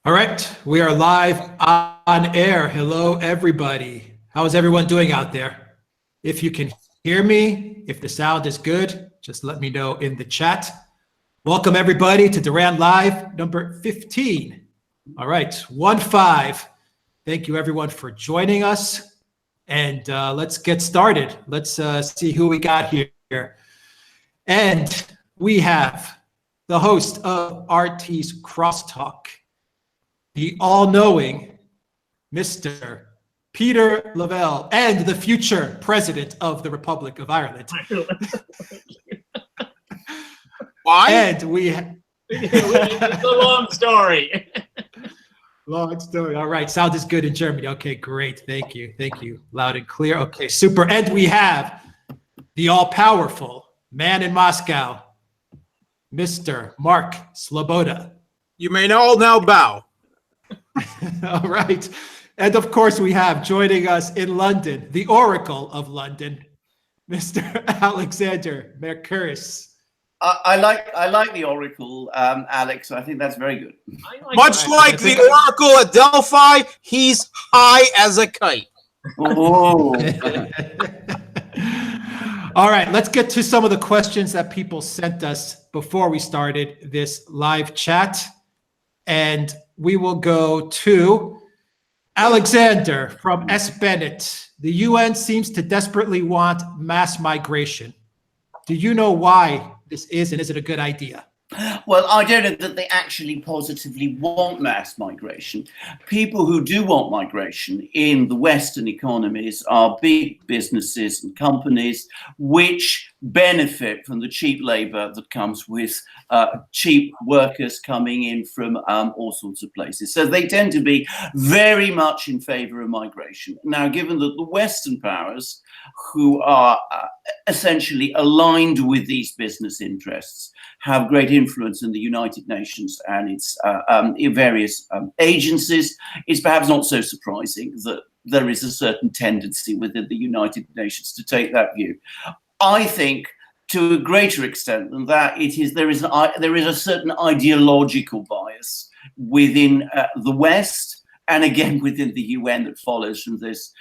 All right, we are live on air. Hello, everybody. How is everyone doing out there? If you can hear me, if the sound is good, just let me know in the chat. Welcome, everybody, to Duran Live number 15. All right, 1-5. Thank you, everyone, for joining us. And let's get started. Let's see who we got here. And we have the host of RT's Crosstalk, the all-knowing Mr. Peter Lavelle, and the future president of the Republic of Ireland. Why? And it's a long story. Long story. All right. Sound is good in Germany. Okay, great. Thank you. Thank you. Loud and clear. Okay, super. And we have the all-powerful man in Moscow, Mr. Mark Sleboda. You may all now bow. All right. And of course, we have joining us in London, the Oracle of London, Mr. Alexander Mercouris. I like the Oracle, Alex. I think that's very good. Much like the Oracle at Delphi, he's high as a kite. Oh. All right, let's get to some of the questions that people sent us before we started this live chat. And we will go to Alexander from S. Bennett. The UN seems to desperately want mass migration. Do you know why this is, and is it a good idea? Well, I don't know that they actually positively want mass migration. People who do want migration in the Western economies are big businesses and companies which benefit from the cheap labor that comes with cheap workers coming in from all sorts of places. So they tend to be very much in favor of migration. Now, given that the Western powers, who are essentially aligned with these business interests, have great influence in the United Nations and its various agencies, it's perhaps not so surprising that there is a certain tendency within the United Nations to take that view. I think, to a greater extent than that, there is a certain ideological bias within the West, and again within the UN, that follows from this,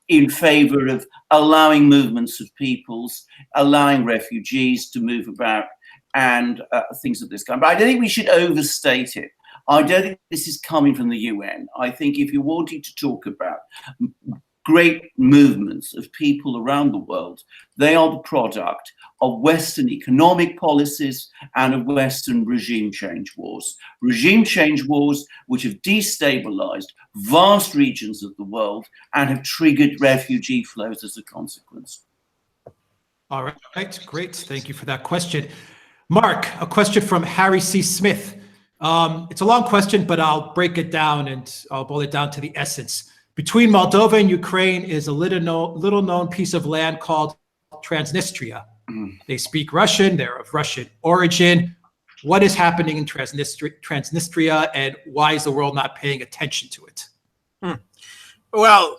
in favor of allowing movements of peoples, allowing refugees to move about, and things of this kind. But I don't think we should overstate it. I don't think this is coming from the UN. I think if you're wanting to talk about great movements of people around the world, they are the product of Western economic policies and of Western regime change wars. Regime change wars which have destabilized vast regions of the world and have triggered refugee flows as a consequence. All right, great. Thank you for that question. Mark, a question from Harry C. Smith. It's a long question, but I'll break it down and I'll boil it down to the essence. Between Moldova and Ukraine is a little known piece of land called Transnistria. They speak Russian, they're of Russian origin. What is happening in Transnistria, and why is the world not paying attention to it? Well,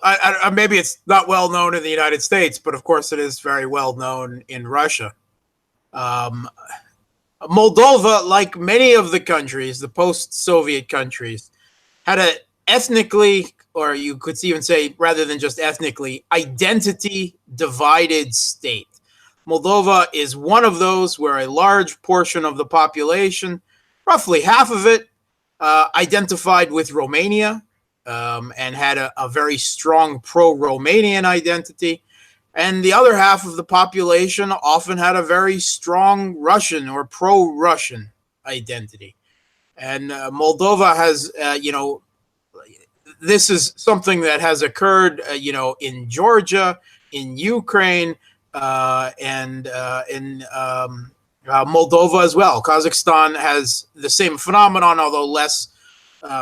maybe it's not well known in the United States, but of course it is very well known in Russia. Moldova, like many of the countries, the post-Soviet countries, had a ethnically, or you could even say, rather than just ethnically, identity-divided state. Moldova is one of those where a large portion of the population, roughly half of it, identified with Romania and had a very strong pro-Romanian identity. And the other half of the population often had a very strong Russian or pro-Russian identity. And Moldova has, this is something that has occurred, in Georgia, in Ukraine, and in Moldova as well. Kazakhstan has the same phenomenon, although less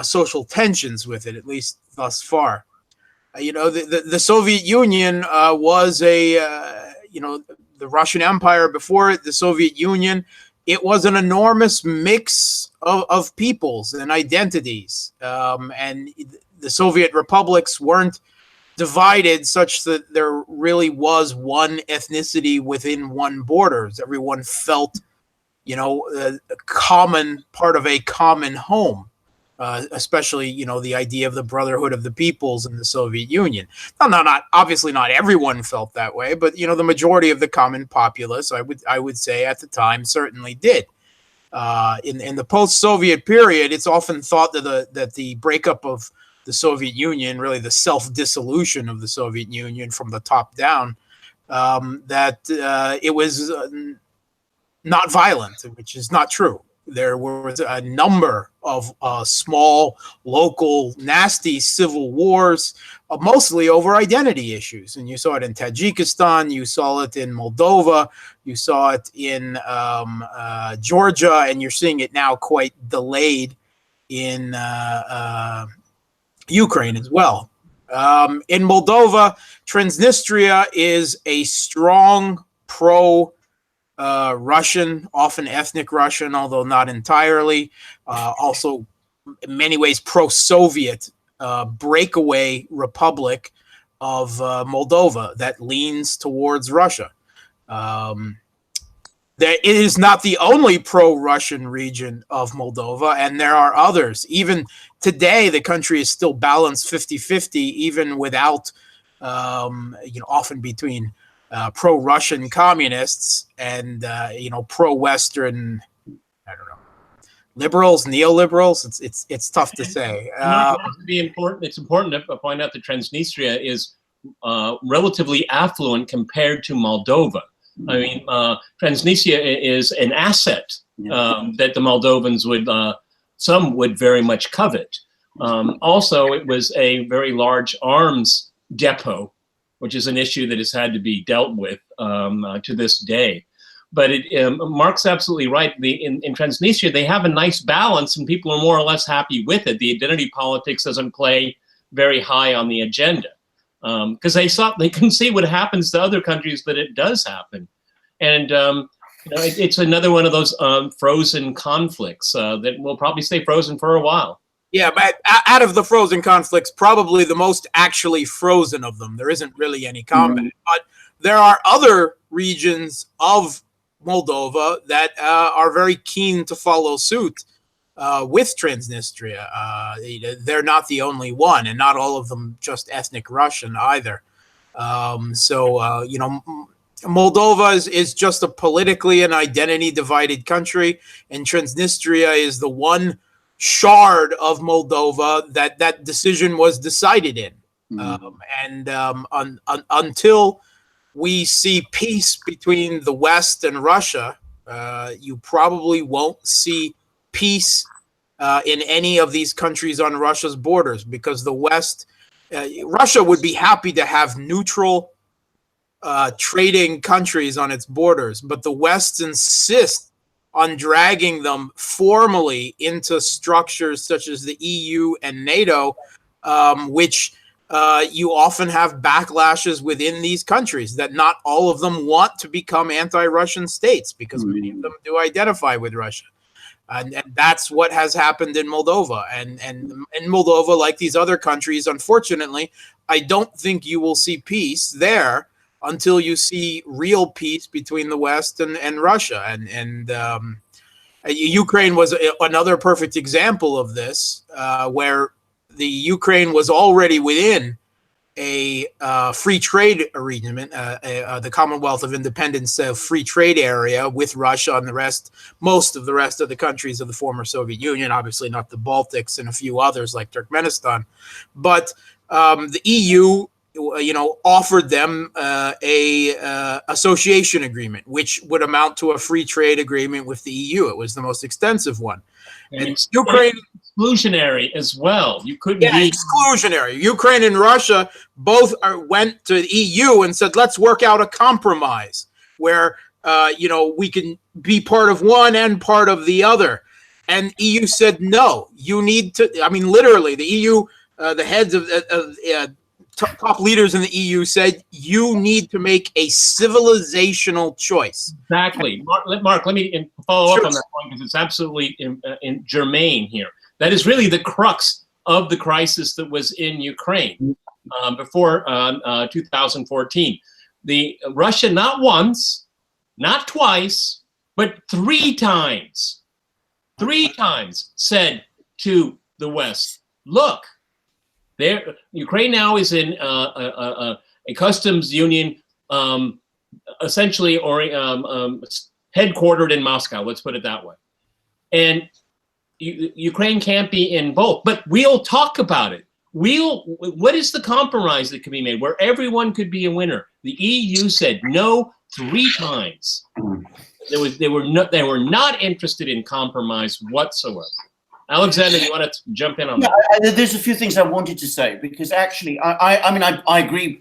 social tensions with it, at least thus far. The Soviet Union was the Russian Empire before it, the Soviet Union. It was an enormous mix of peoples and identities. And the Soviet republics weren't divided such that there really was one ethnicity within one borders. Everyone felt, a common part of a common home. especially, the idea of the brotherhood of the peoples in the Soviet Union. Not obviously not everyone felt that way, but the majority of the common populace, I would say at the time, certainly did. In the post-Soviet period, it's often thought that the breakup of the Soviet Union, really the self-dissolution of the Soviet Union from the top down, that it was not violent, which is not true. There was a number of small, local, nasty civil wars, mostly over identity issues. And you saw it in Tajikistan, you saw it in Moldova, you saw it in Georgia, and you're seeing it now quite delayed in Ukraine as well. In Moldova, Transnistria is a strong Russian, often ethnic Russian, although not entirely, also in many ways pro-Soviet breakaway republic of Moldova that leans towards Russia. It is not the only pro-Russian region of Moldova, and there are others. Even today, the country is still balanced 50-50, even without, often between pro-Russian communists and pro-Western, I don't know, liberals, neoliberals. It's tough to say. It's important to point out that Transnistria is relatively affluent compared to Moldova. I mean, Transnistria is an asset that the Moldovans some would very much covet. Also, it was a very large arms depot, which is an issue that has had to be dealt with to this day. But Mark's absolutely right. In Transnistria, they have a nice balance, and people are more or less happy with it. The identity politics doesn't play very high on the agenda because they can see what happens to other countries that it does happen. And it's another one of those frozen conflicts that will probably stay frozen for a while. Yeah, but out of the frozen conflicts, probably the most actually frozen of them. There isn't really any combat. But there are other regions of Moldova that are very keen to follow suit with Transnistria. They're not the only one, and not all of them just ethnic Russian either. Moldova is just a politically and identity divided country, and Transnistria is the one shard of Moldova that decision was decided in. Until we see peace between the West and Russia, you probably won't see peace in any of these countries on Russia's borders, because the West, Russia would be happy to have neutral trading countries on its borders, but the West insists on dragging them formally into structures such as the EU and NATO, which you often have backlashes within these countries, that not all of them want to become anti-Russian states, because many of them do identify with Russia. And that's what has happened in Moldova. And in Moldova, like these other countries, unfortunately, I don't think you will see peace there until you see real peace between the West and Russia. And Ukraine was another perfect example of this, where the Ukraine was already within a free trade arrangement, the Commonwealth of Independence free trade area with Russia and most of the rest of the countries of the former Soviet Union, obviously not the Baltics and a few others like Turkmenistan. But the EU offered them a association agreement, which would amount to a free trade agreement with the EU. It was the most extensive one. And Ukraine, exclusionary as well. You couldn't be exclusionary. Ukraine and Russia both went to the EU and said, let's work out a compromise where we can be part of one and part of the other. And EU said, no, you need to. I mean, literally, the EU, the heads of top leaders in the EU said, you need to make a civilizational choice. Exactly. Mark, let me follow up on that point, because it's absolutely germane here. That is really the crux of the crisis that was in Ukraine before 2014. Russia, not once, not twice, but three times said to the West, look, Ukraine now is in a customs union, essentially, or headquartered in Moscow. Let's put it that way. And Ukraine can't be in both, but we'll talk about it. What is the compromise that can be made where everyone could be a winner? The EU said no 3 times. They were not interested in compromise whatsoever. Alexander, you want to jump in on that? There's a few things I wanted to say, because actually, I agree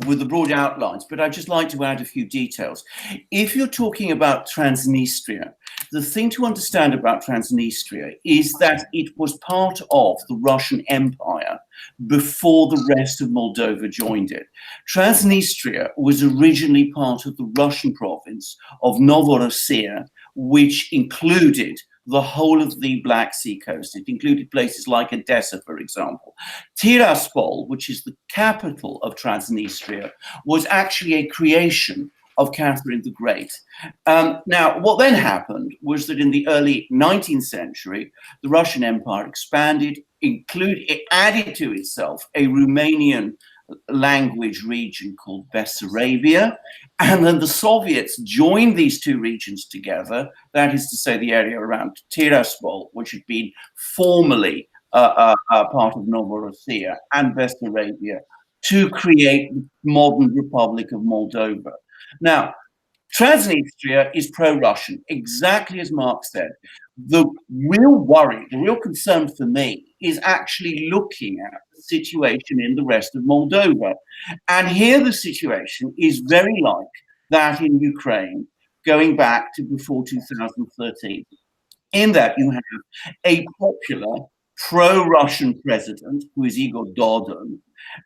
with the broad outlines, but I'd just like to add a few details. If you're talking about Transnistria, the thing to understand about Transnistria is that it was part of the Russian Empire before the rest of Moldova joined it. Transnistria was originally part of the Russian province of Novorossiya, which included the whole of the Black Sea coast. It included places like Odessa, for example. Tiraspol, which is the capital of Transnistria, was actually a creation of Catherine the Great. Now, what then happened was that in the early 19th century, the Russian Empire expanded, it added to itself a Romanian language region called Bessarabia, and then the Soviets joined these two regions together, that is to say the area around Tiraspol, which had been formerly part of Novorossiya, and Bessarabia, to create the modern Republic of Moldova. Now, Transnistria is pro-Russian, exactly as Mark said. The real worry, the real concern for me is actually looking at the situation in the rest of Moldova. And here the situation is very like that in Ukraine, going back to before 2013. In that you have a popular pro-Russian president, who is Igor Dodon,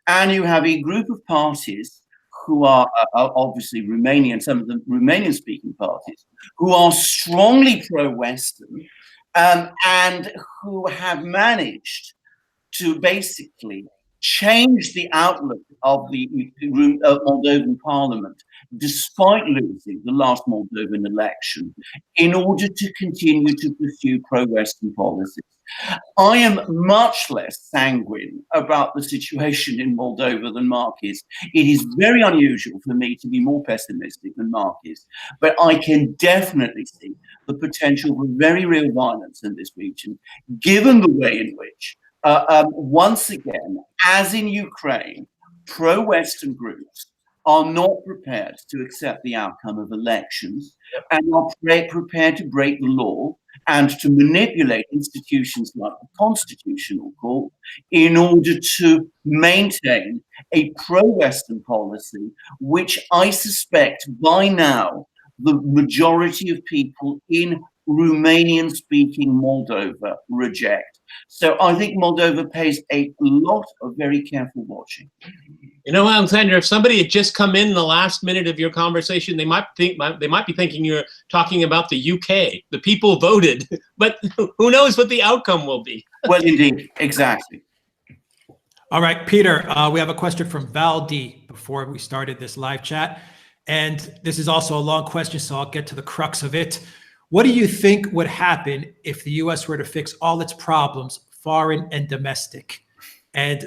and you have a group of parties who are obviously Romanian, some of the Romanian-speaking parties, who are strongly pro-Western, and who have managed to basically change the outlook of the Moldovan parliament, despite losing the last Moldovan election, in order to continue to pursue pro-Western policies. I am much less sanguine about the situation in Moldova than Mark is. It is very unusual for me to be more pessimistic than Mark is, but I can definitely see the potential for very real violence in this region, given the way in which, once again, as in Ukraine, pro-Western groups are not prepared to accept the outcome of elections and are prepared to break the law and to manipulate institutions like the Constitutional Court in order to maintain a pro-Western policy, which I suspect by now the majority of people in Romanian-speaking Moldova reject. So I think Moldova pays a lot of very careful watching. You know, Alexander, if somebody had just come in the last minute of your conversation, they might be thinking you're talking about the UK. The people voted, but who knows what the outcome will be? Well, indeed, exactly. All right, Peter, we have a question from Valdi before we started this live chat. And this is also a long question, so I'll get to the crux of it. What do you think would happen if the U.S. were to fix all its problems, foreign and domestic? And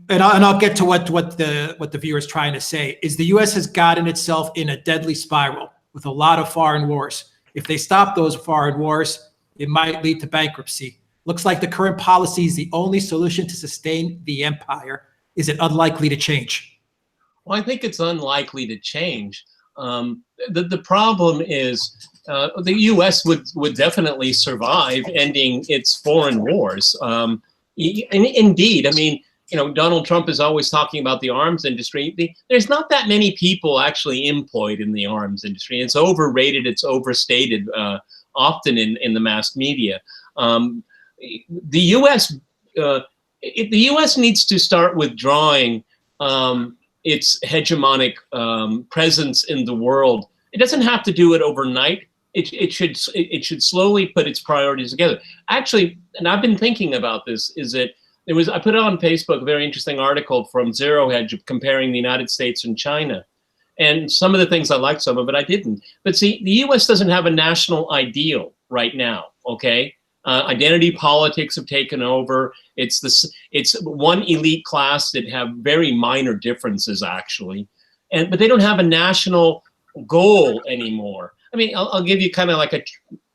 I'll get to what the viewer is trying to say. Is the U.S. has gotten itself in a deadly spiral with a lot of foreign wars. If they stop those foreign wars, it might lead to bankruptcy. Looks like the current policy is the only solution to sustain the empire. Is it unlikely to change? Well, I think it's unlikely to change. The problem is the U.S. would definitely survive ending its foreign wars. Indeed, I mean, you know, Donald Trump is always talking about the arms industry. There's not that many people actually employed in the arms industry. It's overrated. It's overstated often in the mass media. The U.S. needs to start withdrawing its hegemonic presence in the world. It doesn't have to do it overnight. It should slowly put its priorities together. Actually, and I've been thinking about this, is that I put on Facebook a very interesting article from Zero Hedge comparing the United States and China. And some of the things I liked, some of it I didn't. But see, the US doesn't have a national ideal right now, okay? Identity politics have taken over. It's one elite class that have very minor differences, actually, but they don't have a national goal anymore. I mean, I'll give you kind of like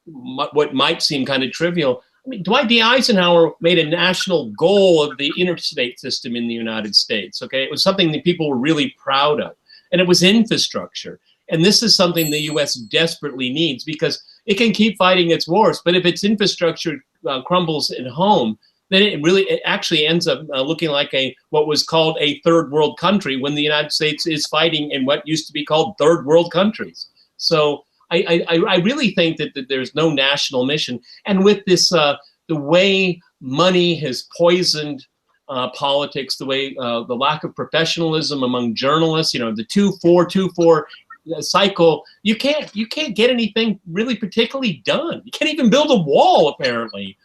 what might seem kind of trivial. I mean, Dwight D. Eisenhower made a national goal of the interstate system in the United States. Okay, it was something that people were really proud of, and it was infrastructure. And this is something the U.S. desperately needs, because it can keep fighting its wars, but if its infrastructure crumbles at home, then it actually ends up looking like what was called a third world country, when the United States is fighting in what used to be called third world countries. So I really think that there's no national mission. And with this, the way money has poisoned politics, the way the lack of professionalism among journalists, the 2-4-2-4 cycle, you can't get anything really particularly done. You can't even build a wall, apparently.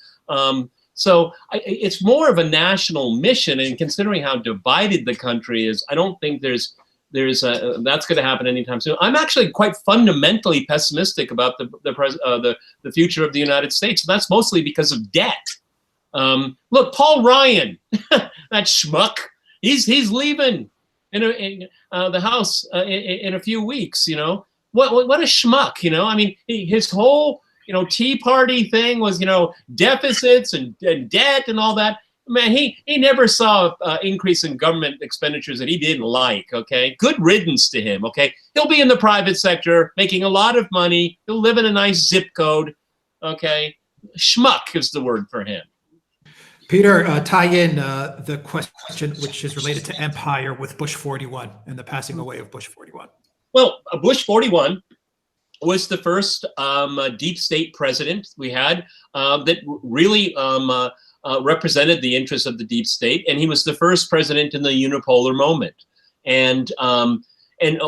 So it's more of a national mission, and considering how divided the country is, I don't think that's going to happen anytime soon. I'm actually quite fundamentally pessimistic about the future of the United States. And that's mostly because of debt. Look, Paul Ryan, that schmuck, he's leaving in the House in a few weeks. What a schmuck. I mean, his whole Tea Party thing was deficits and debt and all that. Man, he never saw increase in government expenditures that he didn't like. Okay, good riddance to him. Okay, he'll be in the private sector making a lot of money. He'll live in a nice zip code. Okay, schmuck is the word for him. Peter, tie in the question which is related to empire with Bush 41 and the passing away of Bush 41. Well, Bush 41 was the first deep state president we had that really represented the interests of the deep state, and he was the first president in the unipolar moment. And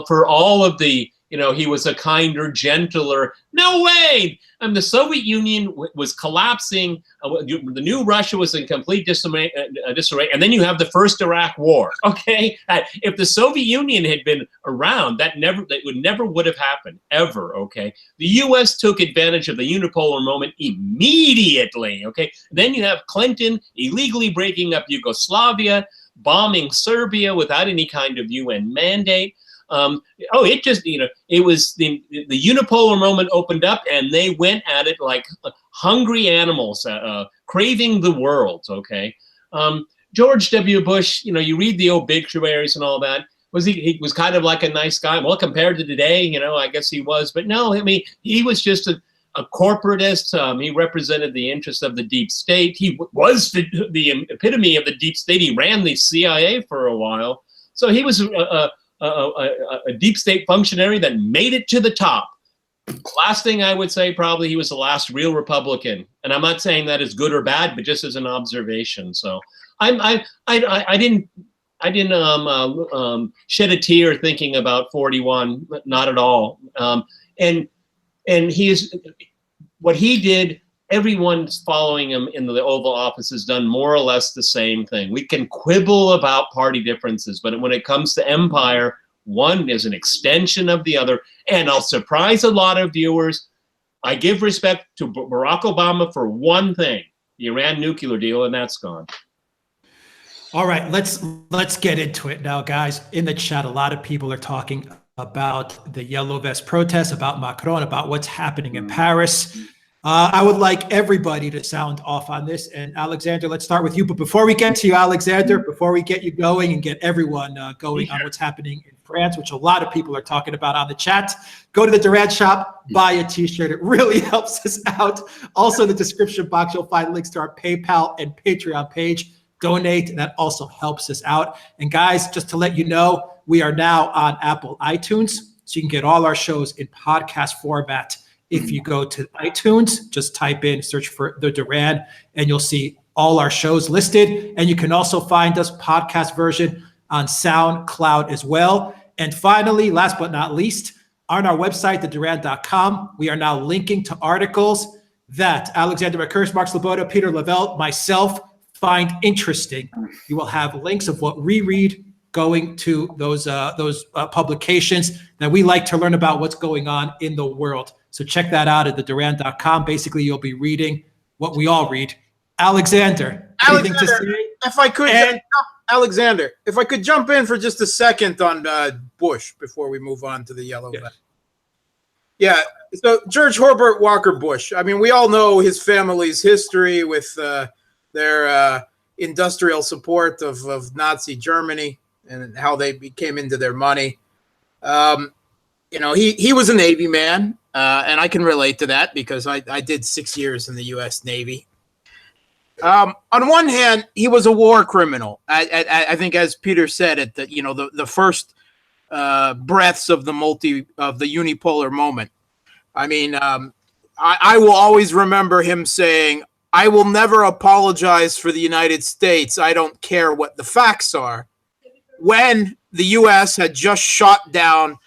for all of the, he was a kinder, gentler. No way! The Soviet Union was collapsing. The new Russia was in complete disarray. And then you have the first Iraq War. Okay, if the Soviet Union had been around, that would have happened ever. Okay, the U.S. took advantage of the unipolar moment immediately. Okay, then you have Clinton illegally breaking up Yugoslavia, bombing Serbia without any kind of UN mandate. It was the unipolar moment opened up, and they went at it like hungry animals, craving the world. Okay, George W. Bush, you read the obituaries and all that. He was kind of like a nice guy. Well, compared to today, I guess he was, but no, I mean, he was just a corporatist. He represented the interests of the deep state. He was the epitome of the deep state. He ran the CIA for a while, so he was a deep state functionary that made it to the top. Last thing I would say, probably he was the last real Republican, and I'm not saying that is good or bad, but just as an observation. So I didn't shed a tear thinking about 41, not at all. And what he did. Everyone following him in the Oval Office has done more or less the same thing. We can quibble about party differences, but when it comes to empire, one is an extension of the other. And I'll surprise a lot of viewers. I give respect to Barack Obama for one thing, the Iran nuclear deal, and that's gone. All right, let's get into it now, guys. In the chat, a lot of people are talking about the Yellow Vest protests, about Macron, about what's happening in Paris. I would like everybody to sound off on this. And Alexander, let's start with you. But before we get to you, Alexander, before we get you going and get everyone going on what's happening in France, which a lot of people are talking about on the chat, go to the Duran shop, buy a t-shirt. It really helps us out. Also, in the description box, you'll find links to our PayPal and Patreon page. Donate. That also helps us out. And guys, just to let you know, we are now on Apple iTunes, so you can get all our shows in podcast format. If you go to iTunes, just type in, search for The Duran, and you'll see all our shows listed. And you can also find us podcast version on SoundCloud as well. And finally, last but not least, on our website, theduran.com, we are now linking to articles that Alexander Mercouris, Mark Sleboda, Peter Lavelle, myself find interesting. You will have links of what we read going to those publications that we like to learn about what's going on in the world. So check that out at theduran.com. Basically, you'll be reading what we all read. Alexander, anything to say? If I could, Alexander, if I could jump in for just a second on Bush before we move on to the yellow vest. Yeah, so George Herbert Walker Bush. I mean, we all know his family's history with their industrial support of Nazi Germany and how they came into their money. You know, he was a Navy man, and I can relate to that because I did 6 years in the U.S. Navy. On one hand, he was a war criminal. I think, as Peter said, at the first breaths of the unipolar moment. I mean, I will always remember him saying, "I will never apologize for the United States. I don't care what the facts are." When the U.S. had just shot down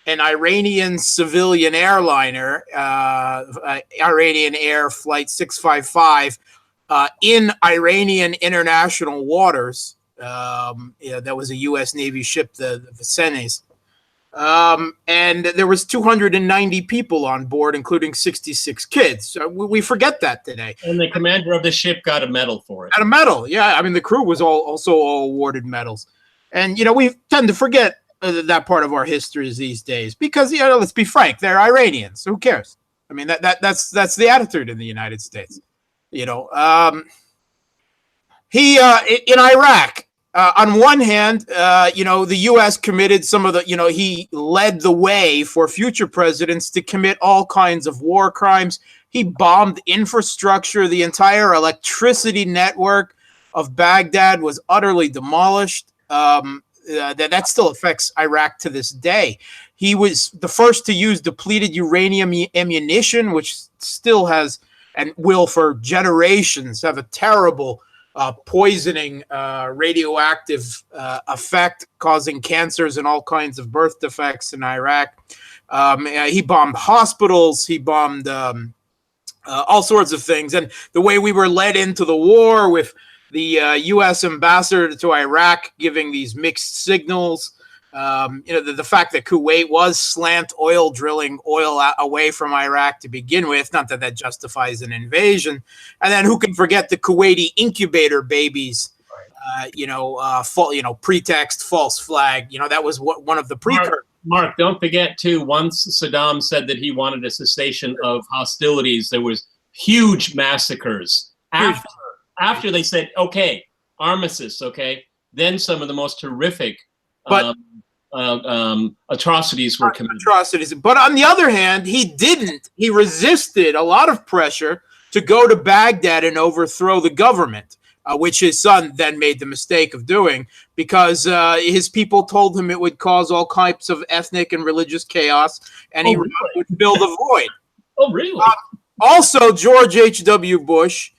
an Iranian civilian airliner, Iranian Air Flight 655, in Iranian international waters. That was a U.S. Navy ship, the Vincennes. And there was 290 people on board, including 66 kids. We forget that today. And the commander of the ship got a medal for it. Got a medal, yeah. I mean, the crew was also all awarded medals. And, we tend to forget that part of our histories these days because, let's be frank, they're Iranians. Who cares? I mean, that's the attitude in the United States. He in Iraq, on one hand, the U.S. committed some of the, he led the way for future presidents to commit all kinds of war crimes. He bombed infrastructure. The entire electricity network of Baghdad was utterly demolished. That still affects Iraq to this day. He was the first to use depleted uranium ammunition, which still has and will for generations have a terrible poisoning radioactive effect, causing cancers and all kinds of birth defects in Iraq. He bombed hospitals. He bombed all sorts of things. And the way we were led into the war with the U.S. ambassador to Iraq giving these mixed signals, the fact that Kuwait was slant oil drilling oil away from Iraq to begin with, not that that justifies an invasion. And then who can forget the Kuwaiti incubator babies, pretext, false flag. That was one of the precursors. Mark, don't forget, too, once Saddam said that he wanted a cessation of hostilities, there was huge massacres. After they said, okay, armistice, okay, then some of the most horrific atrocities were committed. But on the other hand, he didn't. He resisted a lot of pressure to go to Baghdad and overthrow the government, which his son then made the mistake of doing because his people told him it would cause all types of ethnic and religious chaos, and he would fill the void. Oh, really? Also, George H.W. Bush,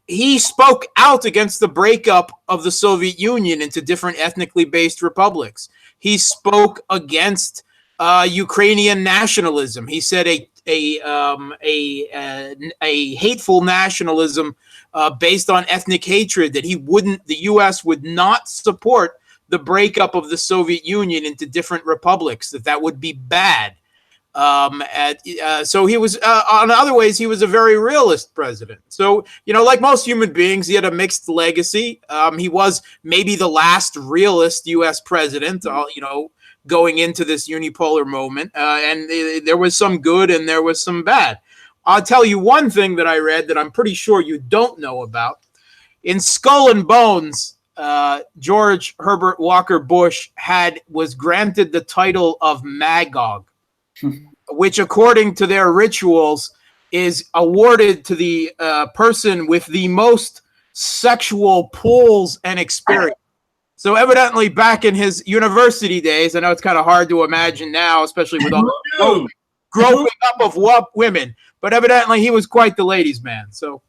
he spoke out against the breakup of the Soviet Union into different ethnically based republics. He spoke against Ukrainian nationalism. He said a hateful nationalism based on ethnic hatred, that the U.S. would not support the breakup of the Soviet Union into different republics, that would be bad. So he was, on other ways, he was a very realist president. So, like most human beings, he had a mixed legacy. He was maybe the last realist U.S. president, going into this unipolar moment. And there was some good and there was some bad. I'll tell you one thing that I read that I'm pretty sure you don't know about. In Skull and Bones, George Herbert Walker Bush was granted the title of Magog, which, according to their rituals, is awarded to the person with the most sexual pulls and experience. So evidently back in his university days, I know it's kind of hard to imagine now, especially with all the growing up of women, but evidently he was quite the ladies' man. So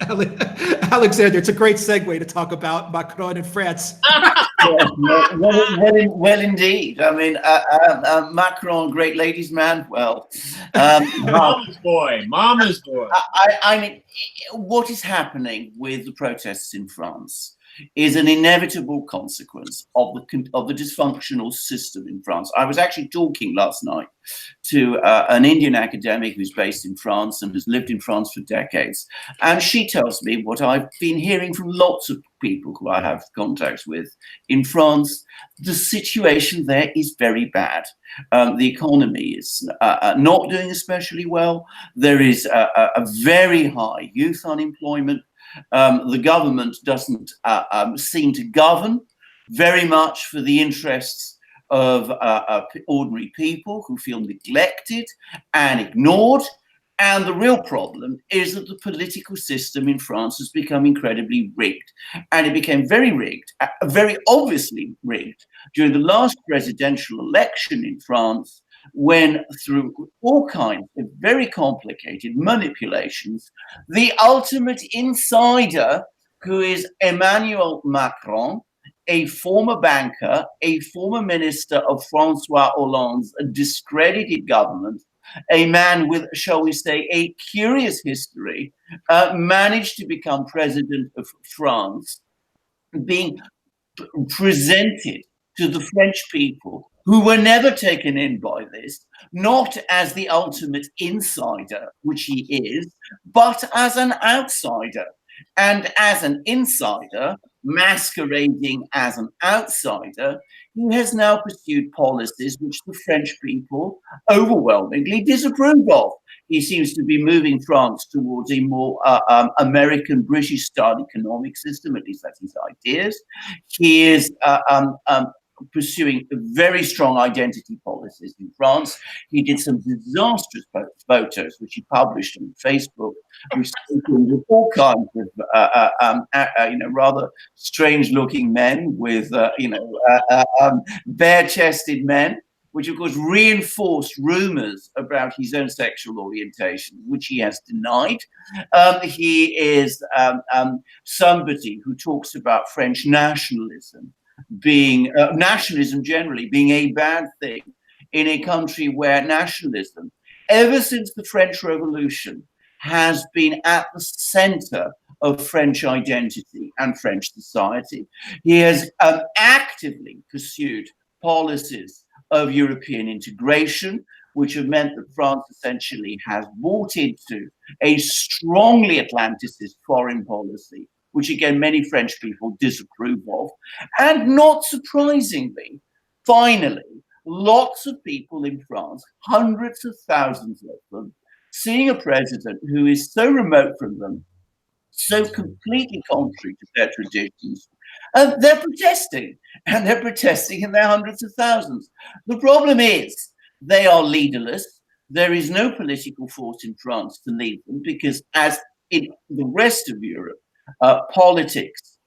Alexander, it's a great segue to talk about Macron in France. Well, indeed. I mean, Macron, great ladies' man. Well, mama's boy. I mean, what is happening with the protests in France is an inevitable consequence of the dysfunctional system in France. I was actually talking last night to an Indian academic who's based in France and has lived in France for decades, and she tells me what I've been hearing from lots of people who I have contacts with in France. The situation there is very bad. The economy is not doing especially well. There is a very high youth unemployment. The government doesn't seem to govern very much for the interests of ordinary people who feel neglected and ignored. And the real problem is that the political system in France has become incredibly rigged. And it became very rigged, very obviously rigged, during the last presidential election in France, when through all kinds of very complicated manipulations, the ultimate insider, who is Emmanuel Macron, a former banker, a former minister of Francois Hollande's discredited government, a man with, shall we say, a curious history, managed to become president of France, being presented to the French people, who were never taken in by this, not as the ultimate insider, which he is, but as an outsider. And as an insider, masquerading as an outsider, he has now pursued policies which the French people overwhelmingly disapprove of. He seems to be moving France towards a more American, British-style economic system, at least that's his ideas. He is pursuing very strong identity policies in France. He did some disastrous photos, which he published on Facebook, which with all kinds of, rather strange-looking men with, bare-chested men, which of course reinforced rumors about his own sexual orientation, which he has denied. He is somebody who talks about French nationalism being, nationalism generally being a bad thing in a country where nationalism, ever since the French Revolution, has been at the center of French identity and French society. He has actively pursued policies of European integration, which have meant that France essentially has bought into a strongly Atlanticist foreign policy, which again, many French people disapprove of. And not surprisingly, finally, lots of people in France, hundreds of thousands of them, seeing a president who is so remote from them, so completely contrary to their traditions, they're protesting, and they're protesting in their hundreds of thousands. The problem is they are leaderless. There is no political force in France to lead them, because as in the rest of Europe, politics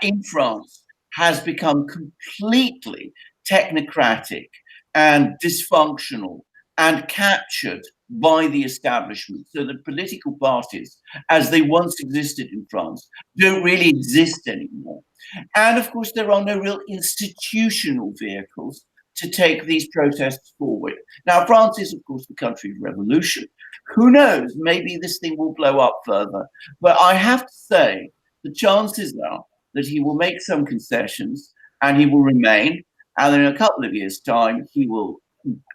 in France has become completely technocratic and dysfunctional and captured by the establishment. So the political parties, as they once existed in France, don't really exist anymore. And of course, there are no real institutional vehicles to take these protests forward. Now, France is, of course, the country of revolution. Who knows? Maybe this thing will blow up further. But I have to say, the chances are that he will make some concessions and he will remain. And in a couple of years' time, he will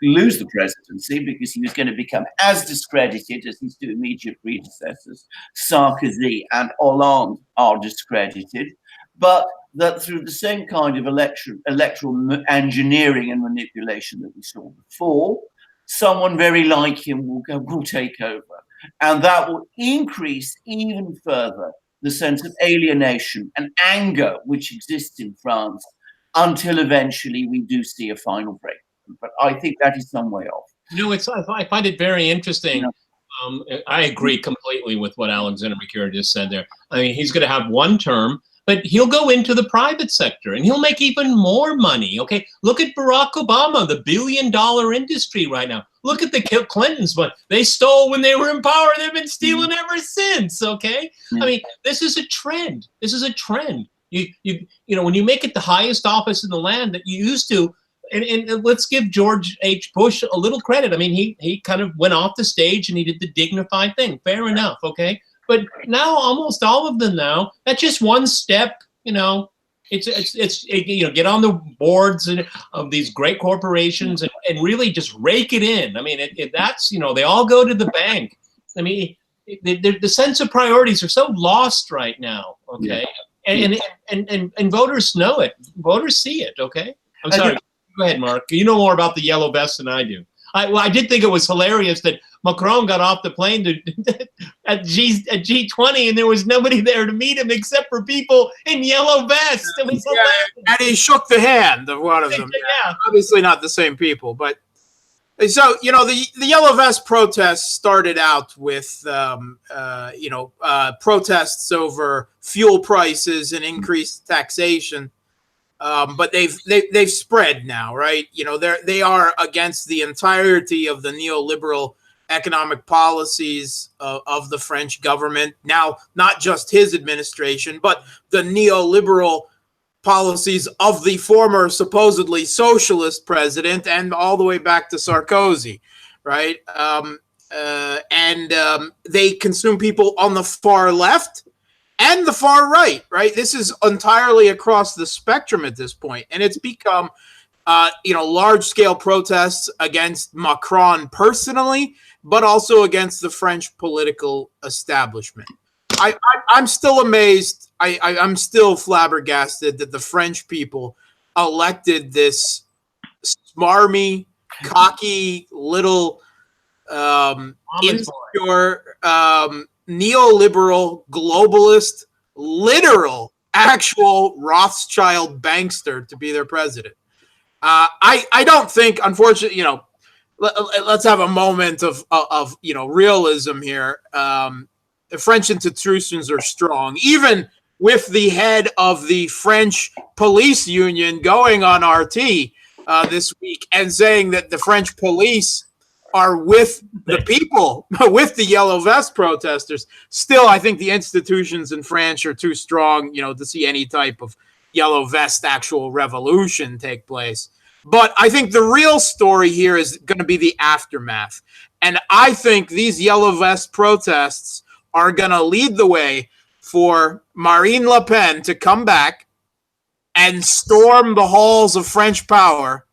lose the presidency, because he was going to become as discredited as his two immediate predecessors, Sarkozy and Hollande, are discredited. But that through the same kind of electoral engineering and manipulation that we saw before, someone very like him will take over. And that will increase even further the sense of alienation and anger which exists in France, until eventually we do see a final break. But I think that is some way off. I find it very interesting. I agree completely with what Alexander Mercouris just said there. I mean, he's going to have one term, but he'll go into the private sector and he'll make even more money. Okay, look at Barack Obama, the billion-dollar industry right now. Look at the Clintons, but they stole when they were in power. They've been stealing ever since. Okay, I mean, this is a trend. This is a trend. You know, when you make it the highest office in the land that you used to. And let's give George H. Bush a little credit. I mean, he kind of went off the stage and he did the dignified thing. Fair enough, okay? But now almost all of them now, that's just one step, you know. It's you know, get on the boards of these great corporations and really just rake it in. I mean, that's, you know, they all go to the bank. I mean, the sense of priorities are so lost right now. Okay, and voters know it. Voters see it. Okay, I'm sorry. Go ahead, Mark. You know more about the yellow vest than I do. I did think it was hilarious that Macron got off the plane at G20 and there was nobody there to meet him except for people in yellow vests. It was hilarious. And he shook the hand of one of them. Yeah. Obviously not the same people, but so, you know, the yellow vest protests started out with, protests over fuel prices and increased taxation. But they've spread now, right? You know, they are against the entirety of the neoliberal economic policies of the French government. Now, not just his administration, but the neoliberal policies of the former supposedly socialist president and all the way back to Sarkozy, right? They consume people on the far left and the far right, right? This is entirely across the spectrum at this point. And it's become, large-scale protests against Macron personally, but also against the French political establishment. I'm still amazed. I'm still flabbergasted that the French people elected this smarmy, cocky, little, insecure, neoliberal, globalist, literal, actual Rothschild bankster to be their president. I don't think, unfortunately, you know, let's have a moment of realism here. The French institutions are strong, even with the head of the French police union going on RT this week and saying that the French police are with the people, with the yellow vest protesters. Still, I think the institutions in France are too strong, you know, to see any type of yellow vest actual revolution take place. But I think the real story here is going to be the aftermath. And I think these yellow vest protests are going to lead the way for Marine Le Pen to come back and storm the halls of French power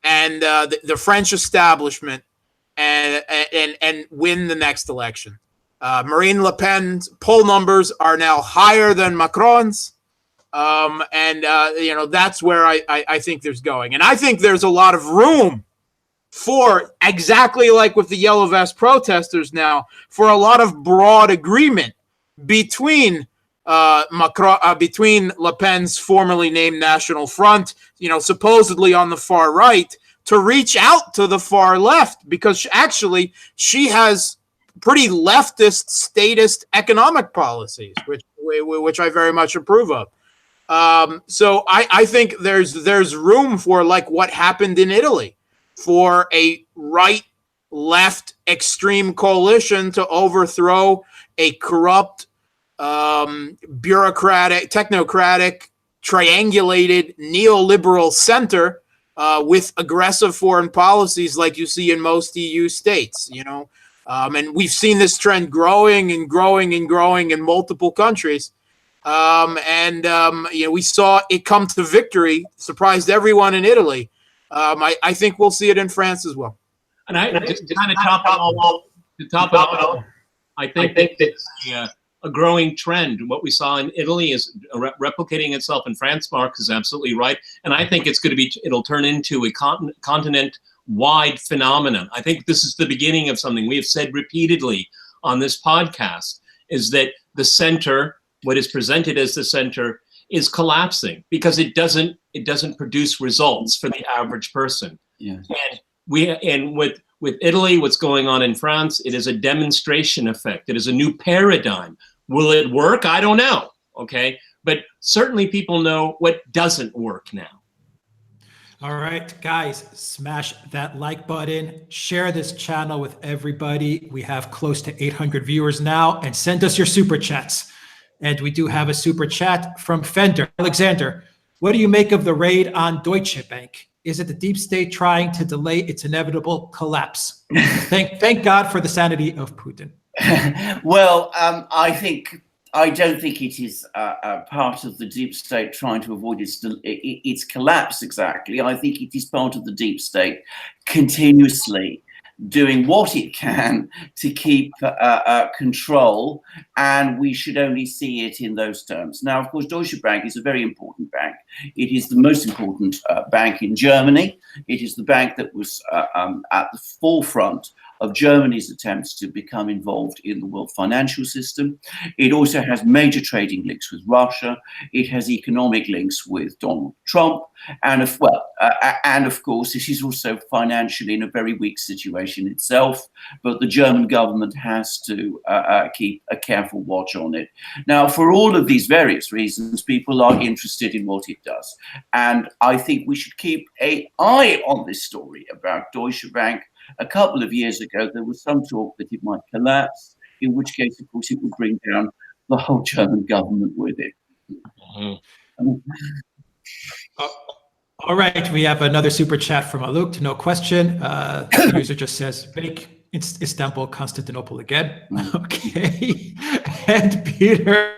and the French establishment and win the next election. Marine Le Pen's poll numbers are now higher than Macron's. That's where I think there's going. And I think there's a lot of room for, exactly like with the yellow vest protesters now, for a lot of broad agreement between between Le Pen's formerly named National Front, you know, supposedly on the far right, to reach out to the far left, because actually she has pretty leftist, statist economic policies, which I very much approve of. So I think there's room for, like what happened in Italy, for a right-left extreme coalition to overthrow a corrupt, bureaucratic, technocratic, triangulated neoliberal center with aggressive foreign policies like you see in most EU states, you know. And we've seen this trend growing and growing and growing in multiple countries. We saw it come to victory, surprised everyone in Italy. I think we'll see it in France as well. And I just kind of top it off. I think that a growing trend. What we saw in Italy is replicating itself in France. Mark is absolutely right, and I think it'll turn into a continent-wide phenomenon. I think this is the beginning of something we have said repeatedly on this podcast: is that the center, what is presented as the center, is collapsing because it doesn't produce results for the average person. Yeah. And with Italy, what's going on in France, it is a demonstration effect. It is a new paradigm. Will it work? I don't know. Okay. But certainly people know what doesn't work now. All right, guys, smash that like button, share this channel with everybody. We have close to 800 viewers now, and send us your super chats. And we do have a super chat from Fender. Alexander, what do you make of the raid on Deutsche Bank? Is it the deep state trying to delay its inevitable collapse? Thank God for the sanity of Putin. Well, I don't think it is a part of the deep state trying to avoid its collapse exactly. I think it is part of the deep state continuously doing what it can to keep control, and we should only see it in those terms. Now, of course, Deutsche Bank is a very important bank. It is the most important bank in Germany. It is the bank that was at the forefront of Germany's attempts to become involved in the world financial system. It also has major trading links with Russia. It has economic links with Donald Trump. And of course, it is also financially in a very weak situation itself, but the German government has to keep a careful watch on it. Now, for all of these various reasons, people are interested in what it does. And I think we should keep an eye on this story about Deutsche Bank. A couple of years ago, there was some talk that it might collapse, in which case, of course, it would bring down the whole German government with it. Mm-hmm. All right, we have another super chat from Aluk, no question. The user just says, make Istanbul, Constantinople again. Okay. And Peter,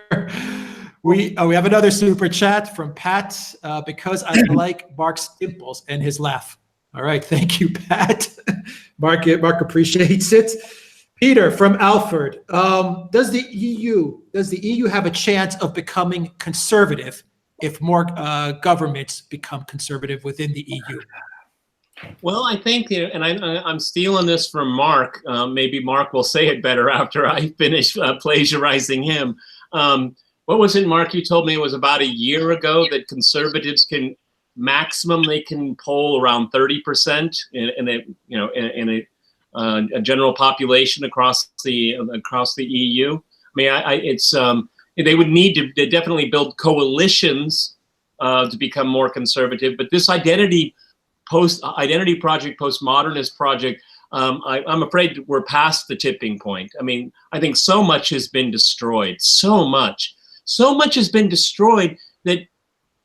we have another super chat from Pat, because I like Mark's dimples and his laugh. All right, thank you, Pat. Mark appreciates it. Peter from Alfred, does the EU have a chance of becoming conservative if more governments become conservative within the EU? Well, I think, and I'm stealing this from Mark. Maybe Mark will say it better after I finish plagiarizing him. What was it, Mark? You told me it was about a year ago that conservatives can maximum they can poll around 30% in a general population across the EU. I mean, they would need to definitely build coalitions to become more conservative. But this identity project, postmodernist project, I'm afraid we're past the tipping point. I mean, I think so much has been destroyed. So much has been destroyed that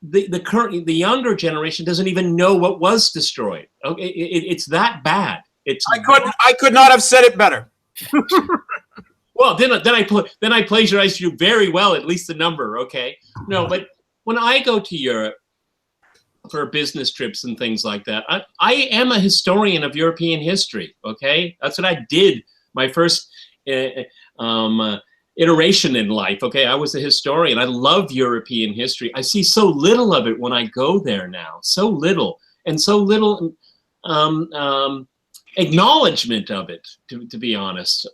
the younger generation doesn't even know what was destroyed. Okay, it's that bad. I could not have said it better. Well, then I plagiarized you very well, at least the number. Okay, no, but when I go to Europe for business trips and things like that, I am a historian of European history. Okay, that's what I did. My first iteration in life. Okay, I was a historian. I love European history. I see so little of it when I go there now. So little, and so little acknowledgement of it. To be honest,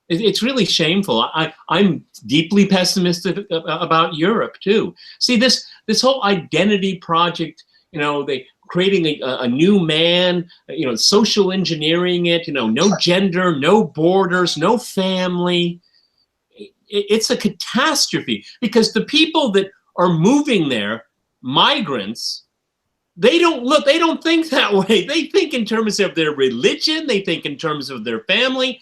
it's really shameful. I'm deeply pessimistic about Europe too. See, this whole identity project. They creating a new man. Social engineering it. No gender, no borders, no family. It's a catastrophe because the people that are moving there, migrants, they don't think that way. They think in terms of their religion. They think in terms of their family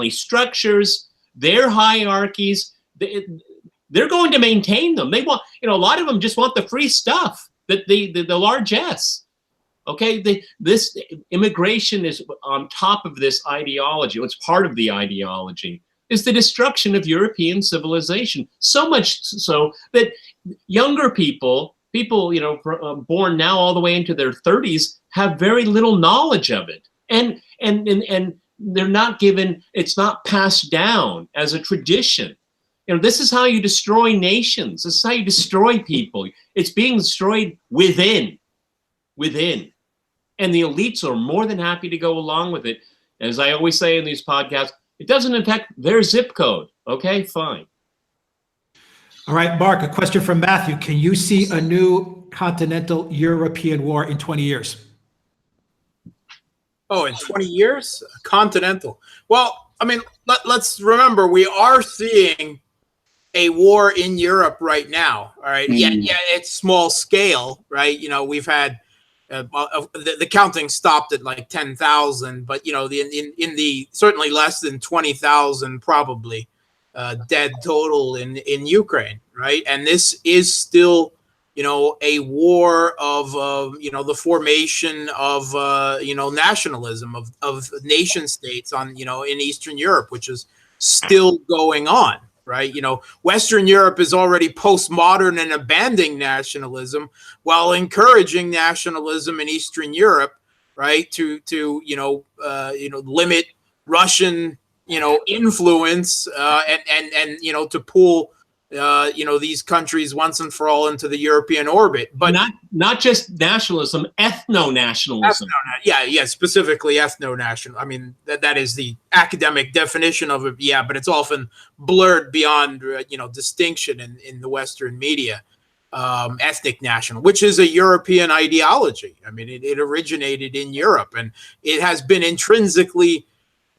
structures, their hierarchies. They're going to maintain them. They want, a lot of them just want the free stuff, the largesse. Okay, this immigration is on top of this ideology. It's part of the ideology. Is the destruction of European civilization. So much so that younger people, born now all the way into their 30s, have very little knowledge of it. And they're not given, it's not passed down as a tradition. This is how you destroy nations. This is how you destroy people. It's being destroyed within. And the elites are more than happy to go along with it. As I always say in these podcasts, it doesn't affect their zip code. Okay, fine. All right, Mark, a question from Matthew. Can you see a new continental European war in 20 years? Oh, in 20 years? Continental. Well, I mean, let's remember, we are seeing a war in Europe right now. All right. Yeah, it's small scale, right? We've had the counting stopped at like 10,000, but in the certainly less than 20,000 probably dead total in Ukraine, right? And this is still a war of the formation of nationalism of nation states in Eastern Europe, which is still going on, right? Western Europe is already postmodern and abandoning nationalism while encouraging nationalism in Eastern Europe, right? To limit Russian, influence, and to pull, these countries once and for all into the European orbit. But not just nationalism, ethno-nationalism. Yeah, specifically ethno-national. I mean, that is the academic definition of it. Yeah, but it's often blurred beyond, distinction in the Western media. Ethnic national, which is a European ideology. I mean, it originated in Europe, and it has been intrinsically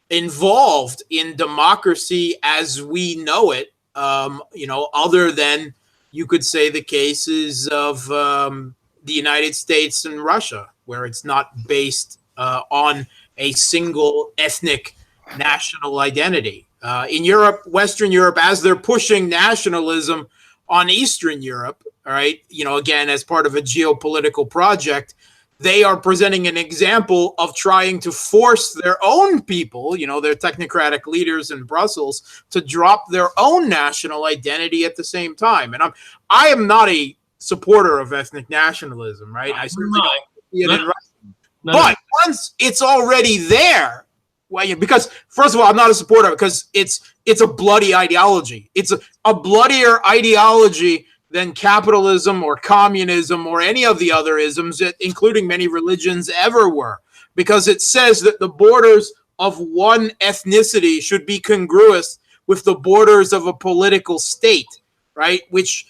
involved in democracy as we know it. Other than, you could say, the cases of the United States and Russia, where it's not based on a single ethnic national identity. In Europe, Western Europe, as they're pushing nationalism on Eastern Europe, all right, again, as part of a geopolitical project, they are presenting an example of trying to force their own people, their technocratic leaders in Brussels, to drop their own national identity at the same time. And I am not a supporter of ethnic nationalism, right? I certainly don't see it in Russia. But once it's already there, because first of all, I'm not a supporter because it's a bloody ideology. It's a bloodier ideology than capitalism or communism or any of the other isms, including many religions, ever were, because it says that the borders of one ethnicity should be congruous with the borders of a political state, right? Which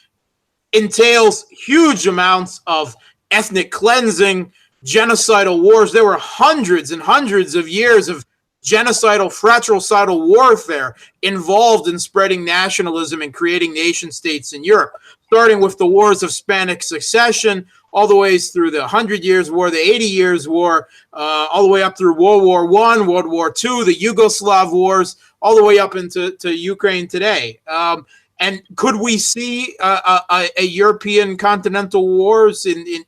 entails huge amounts of ethnic cleansing, genocidal wars. There were hundreds and hundreds of years of genocidal, fratricidal warfare involved in spreading nationalism and creating nation states in Europe, starting with the wars of Spanish succession, all the way through the 100 Years' War, the 80 Years' War, all the way up through World War I, World War II, the Yugoslav wars, all the way up into Ukraine today. And could we see a European continental wars in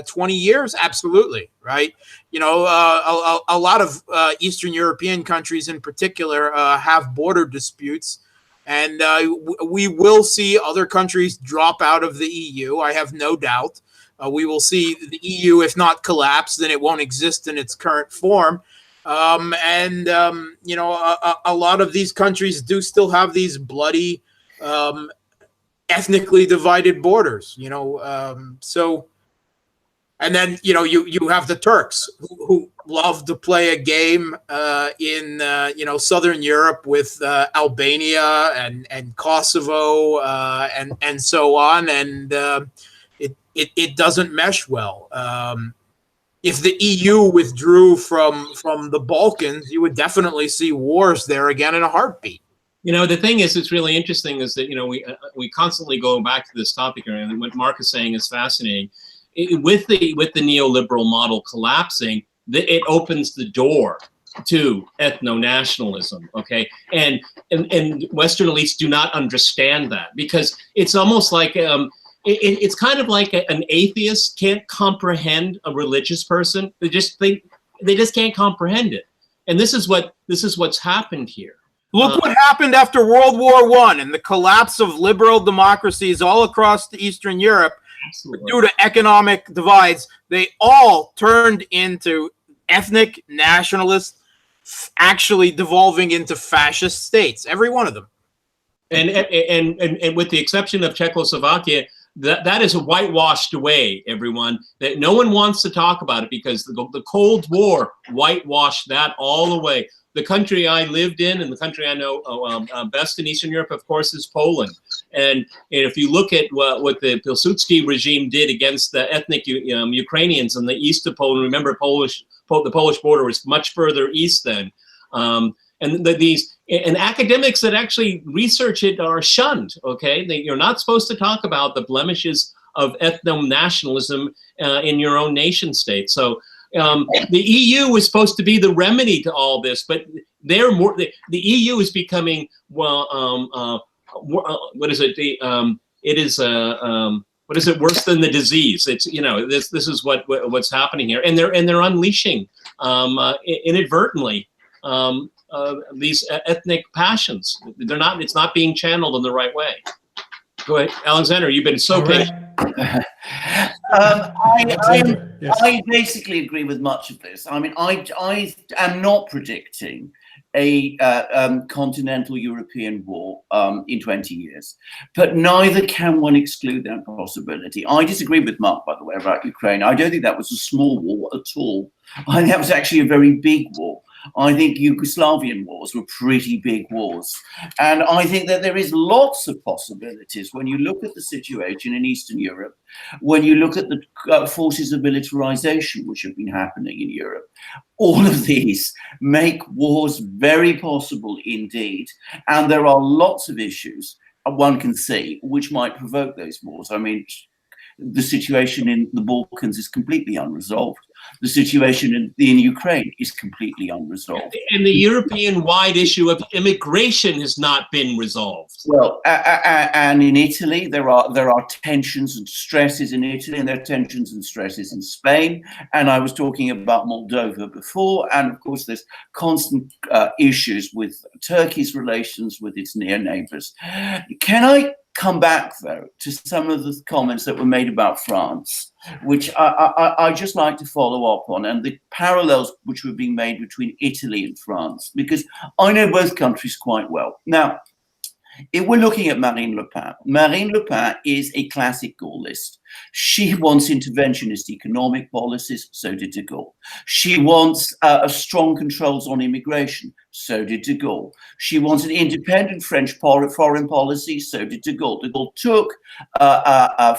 20 years? Absolutely, right? A lot of Eastern European countries in particular have border disputes, and we will see other countries drop out of the EU. I have no doubt. We will see the EU, if not collapse, then it won't exist in its current form. A lot of these countries do still have these bloody, ethnically divided borders, and then, you have the Turks who love to play a game in Southern Europe with Albania and Kosovo and so on, and it doesn't mesh well. If the EU withdrew from the Balkans, you would definitely see wars there again in a heartbeat. The thing is, it's really interesting is that, we constantly go back to this topic, and what Mark is saying is fascinating. With the neoliberal model collapsing, it opens the door to ethno-nationalism, okay? And Western elites do not understand that, because it's almost like, it's kind of like an atheist can't comprehend a religious person. They just can't comprehend it. And this is what's happened here. Look what happened after World War I and the collapse of liberal democracies all across Eastern Europe. Absolutely. Due to economic divides, they all turned into ethnic nationalists, actually devolving into fascist states, every one of them. And with the exception of Czechoslovakia, that is whitewashed away, everyone. That no one wants to talk about it, because the Cold War whitewashed that all away. The country I lived in and the country I know best in Eastern Europe, of course, is Poland. And if you look at what the Pilsudski regime did against the ethnic Ukrainians in the east of Poland, remember the Polish border was much further east then. And academics that actually research it are shunned, okay? You're not supposed to talk about the blemishes of ethno-nationalism in your own nation state. So the EU is supposed to be the remedy to all this, but the EU is becoming, what is it? What is it? Worse than the disease. It's, this is what's happening here, and they're unleashing inadvertently ethnic passions. It's not being channeled in the right way. Go ahead, Alexander. You've been so patient. I basically agree with much of this. I mean, I am not predicting a continental European war in 20 years, but neither can one exclude that possibility. I disagree with Mark, by the way, about Ukraine. I don't think that was a small war at all. I think that was actually a very big war. I think Yugoslavian wars were pretty big wars. And I think that there is lots of possibilities when you look at the situation in Eastern Europe, when you look at the forces of militarization which have been happening in Europe. All of these make wars very possible indeed. And there are lots of issues one can see which might provoke those wars. I mean, the situation in the Balkans is completely unresolved. The situation in Ukraine is completely unresolved. And the European-wide issue of immigration has not been resolved. Well, and in Italy, there are tensions and stresses in Italy, and there are tensions and stresses in Spain. And I was talking about Moldova before, and of course, there's constant issues with Turkey's relations with its near neighbors. Can I come back, though, to some of the comments that were made about France, which I just like to follow up on, and the parallels which were being made between Italy and France, because I know both countries quite well. Now, if we're looking at Marine Le Pen is a classic Gaullist. She wants interventionist economic policies, so did de Gaulle. She wants strong controls on immigration, so did de Gaulle. She wants an independent French foreign policy, so did de Gaulle. De Gaulle took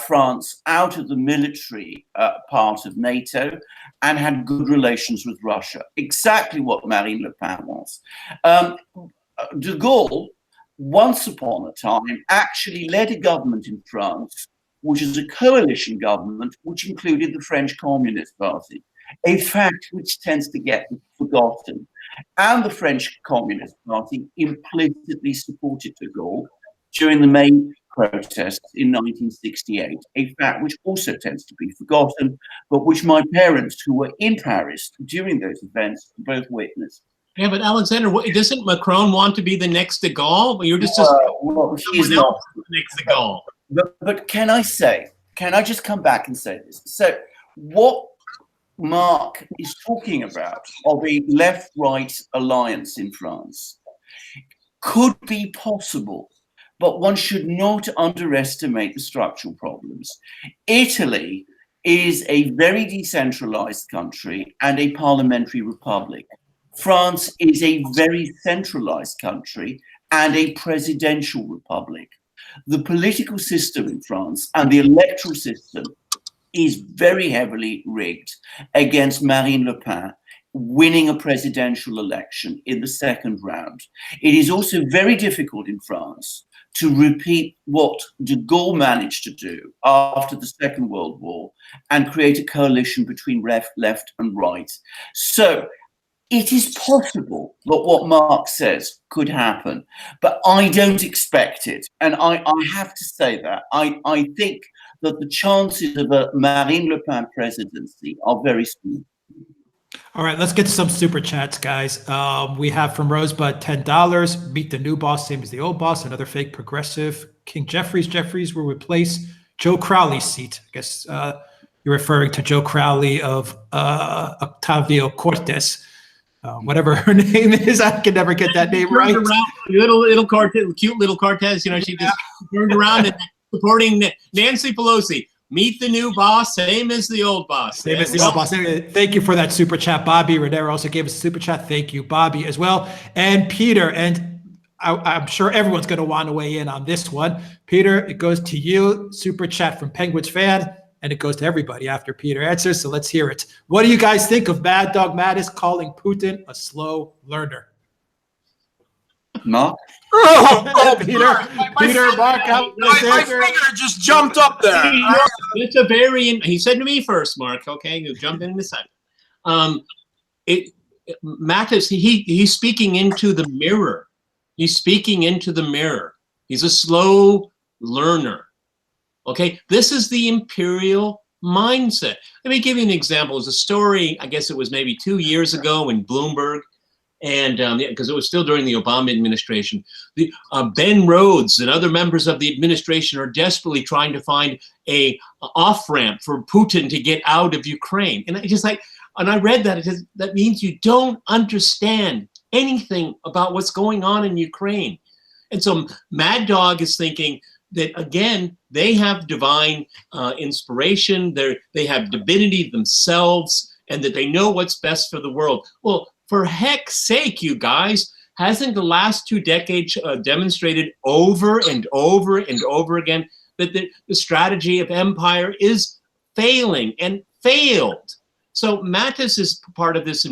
France out of the military part of NATO and had good relations with Russia. Exactly what Marine Le Pen wants. De Gaulle, once upon a time, actually led a government in France, which is a coalition government, which included the French Communist Party, a fact which tends to get forgotten. And the French Communist Party implicitly supported de Gaulle during the May protests in 1968, a fact which also tends to be forgotten, but which my parents, who were in Paris during those events, both witnessed. Yeah, but Alexander, doesn't Macron want to be the next de Gaulle? Well, you're just well, he's not the next de Gaulle. But can I just come back and say this? So what Mark is talking about of a left-right alliance in France could be possible, but one should not underestimate the structural problems. Italy is a very decentralized country and a parliamentary republic. France is a very centralized country and a presidential republic. The political system in France and the electoral system is very heavily rigged against Marine Le Pen winning a presidential election in the second round. It is also very difficult in France to repeat what de Gaulle managed to do after the Second World War and create a coalition between left and right. So it is possible that what Mark says could happen, but I don't expect it. And I have to say that. I think that the chances of a Marine Le Pen presidency are very small. All right, let's get to some super chats, guys. We have from Rosebud $10. Meet the new boss, same as the old boss. Another fake progressive. King Jeffries will replace Joe Crowley's seat. I guess you're referring to Joe Crowley of Octavio Cortez. Whatever her name is, I can never get that name right. Little Cortez, cute little Cortez. You know, she just turned around and supporting Nancy Pelosi. Meet the new boss, same as the old boss. Same as the old boss. Thank you for that super chat, Bobby. Renero also gave us a super chat. Thank you, Bobby, as well. And Peter, and I'm sure everyone's going to want to weigh in on this one. Peter, it goes to you. Super chat from Penguins fan, and it goes to everybody after Peter answers. So let's hear it. What do you guys think of Mad Dog Mattis calling Putin a slow learner? Mark? Peter, Mark, my finger just jumped up there. It's a very. He said to me first, Mark. Okay, you jump in a second. Mattis, he's speaking into the mirror. He's speaking into the mirror. He's a slow learner. Okay, this is the imperial mindset. Let me give you an example. It was a story. I guess it was maybe 2 years ago in Bloomberg. and because it was still during the Obama administration. Ben Rhodes and other members of the administration are desperately trying to find a off-ramp for Putin to get out of Ukraine. And I read that, that means you don't understand anything about what's going on in Ukraine. And so Mad Dog is thinking that, again, they have divine inspiration, they have divinity themselves, and that they know what's best for the world. Well, for heck's sake, you guys, hasn't the last 2 decades demonstrated over and over and over again that the strategy of empire is failing and failed? So Mattis is part of this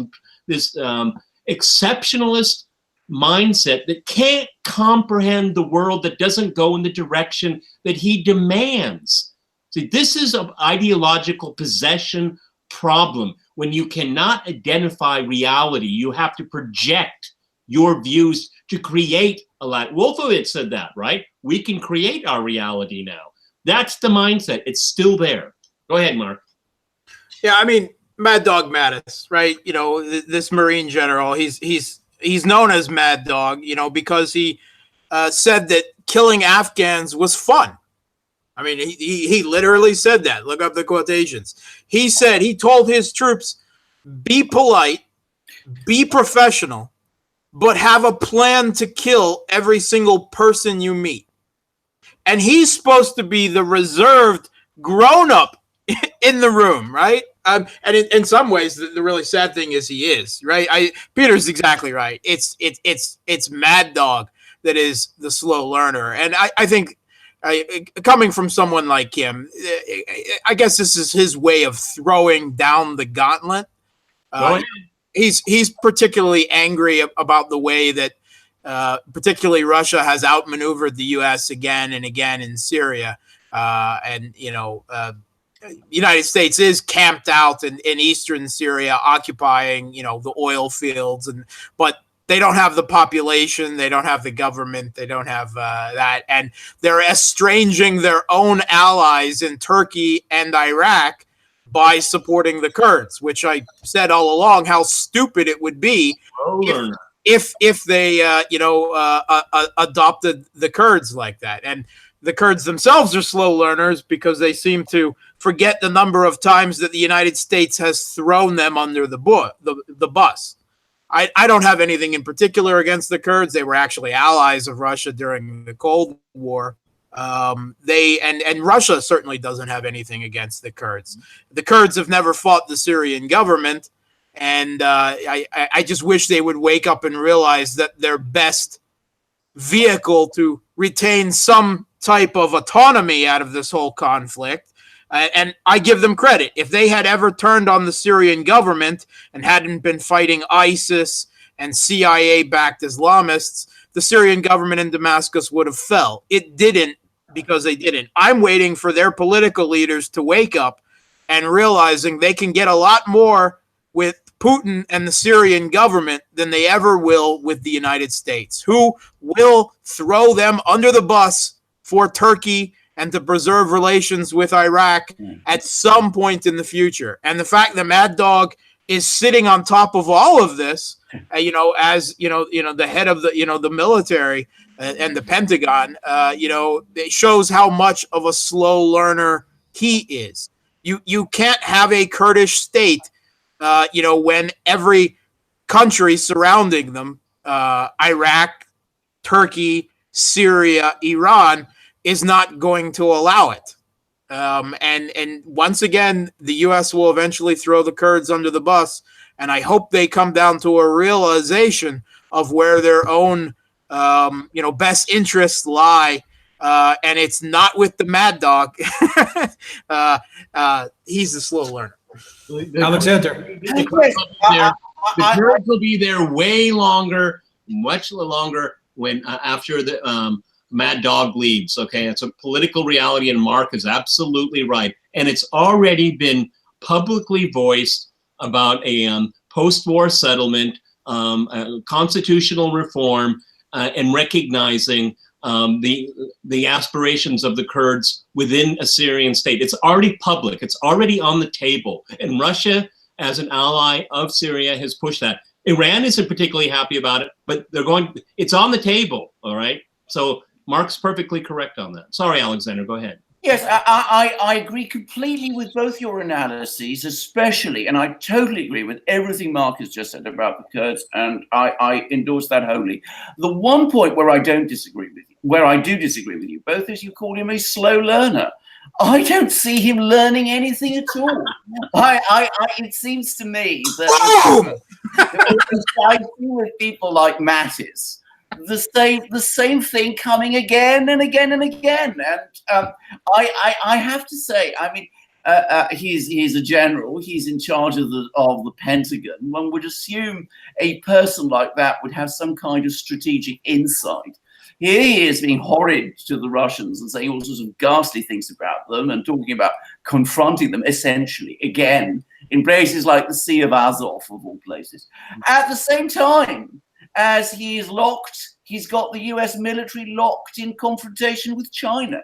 exceptionalist mindset that can't comprehend the world that doesn't go in the direction that he demands. See, this is an ideological possession problem. When you cannot identify reality, you have to project your views to create a lot. Wolfowitz said that, right? We can create our reality now. That's the mindset. It's still there. Go ahead, Mark. Yeah, I mean, Mad Dog Mattis, right? You know, this Marine general, he's known as Mad Dog, you know, because he said that killing Afghans was fun. I mean, he literally said that. Look up the quotations. He said, he told his troops, be polite, be professional, but have a plan to kill every single person you meet. And he's supposed to be the reserved grown-up in the room, right? And in some ways, the really sad thing is he is, right? Peter's exactly right. It's Mad Dog that is the slow learner. And I think coming from someone like him, I guess this is his way of throwing down the gauntlet. He's particularly angry about the way that particularly Russia has outmaneuvered the U.S. again and again in Syria. And, you know, United States is camped out in eastern Syria, occupying, you know, the oil fields, but they don't have the population, they don't have the government, they don't have that, and they're estranging their own allies in Turkey and Iraq by supporting the Kurds, which I said all along how stupid it would be if they adopted the Kurds like that. And the Kurds themselves are slow learners because they seem to forget the number of times that the United States has thrown them under the bus. I don't have anything in particular against the Kurds. They were actually allies of Russia during the Cold War. And Russia certainly doesn't have anything against the Kurds. The Kurds have never fought the Syrian government, and I just wish they would wake up and realize that their best vehicle to retain some type of autonomy out of this whole conflict. And I give them credit. If they had ever turned on the Syrian government and hadn't been fighting ISIS and CIA-backed Islamists, the Syrian government in Damascus would have fell. It didn't because they didn't. I'm waiting for their political leaders to wake up and realizing they can get a lot more with Putin and the Syrian government than they ever will with the United States, who will throw them under the bus for Turkey and to preserve relations with Iraq at some point in the future. And the fact that Mad Dog is sitting on top of all of this, as the head of the military and the Pentagon, it shows how much of a slow learner he is. You can't have a Kurdish state, when every country surrounding them, Iraq, Turkey, Syria, Iran, is not going to allow it. And once again, the U.S. will eventually throw the Kurds under the bus, and I hope they come down to a realization of where their own, best interests lie, and it's not with the Mad Dog. He's the slow learner. Alexander. The Kurds will be there way longer, much longer when after the Mad Dog leaves. Okay, it's a political reality, and Mark is absolutely right. And it's already been publicly voiced about a post-war settlement, constitutional reform, and recognizing the aspirations of the Kurds within a Syrian state. It's already public. It's already on the table. And Russia, as an ally of Syria, has pushed that. Iran isn't particularly happy about it, but it's on the table, all right? So Mark's perfectly correct on that. Sorry, Alexander, go ahead. Yes, I agree completely with both your analyses, especially, and I totally agree with everything Mark has just said about the Kurds, and I endorse that wholly. The one point where I do disagree with you both, is you call him a slow learner. I don't see him learning anything at all. It seems to me that I see with people like Mattis, the same thing coming again and again and again. And I have to say, I mean, he's a general. He's in charge of the Pentagon. One would assume a person like that would have some kind of strategic insight. Here he is being horrid to the Russians and saying all sorts of ghastly things about them and talking about confronting them, essentially, again, in places like the Sea of Azov, of all places. At the same time as he's got the US military locked in confrontation with China.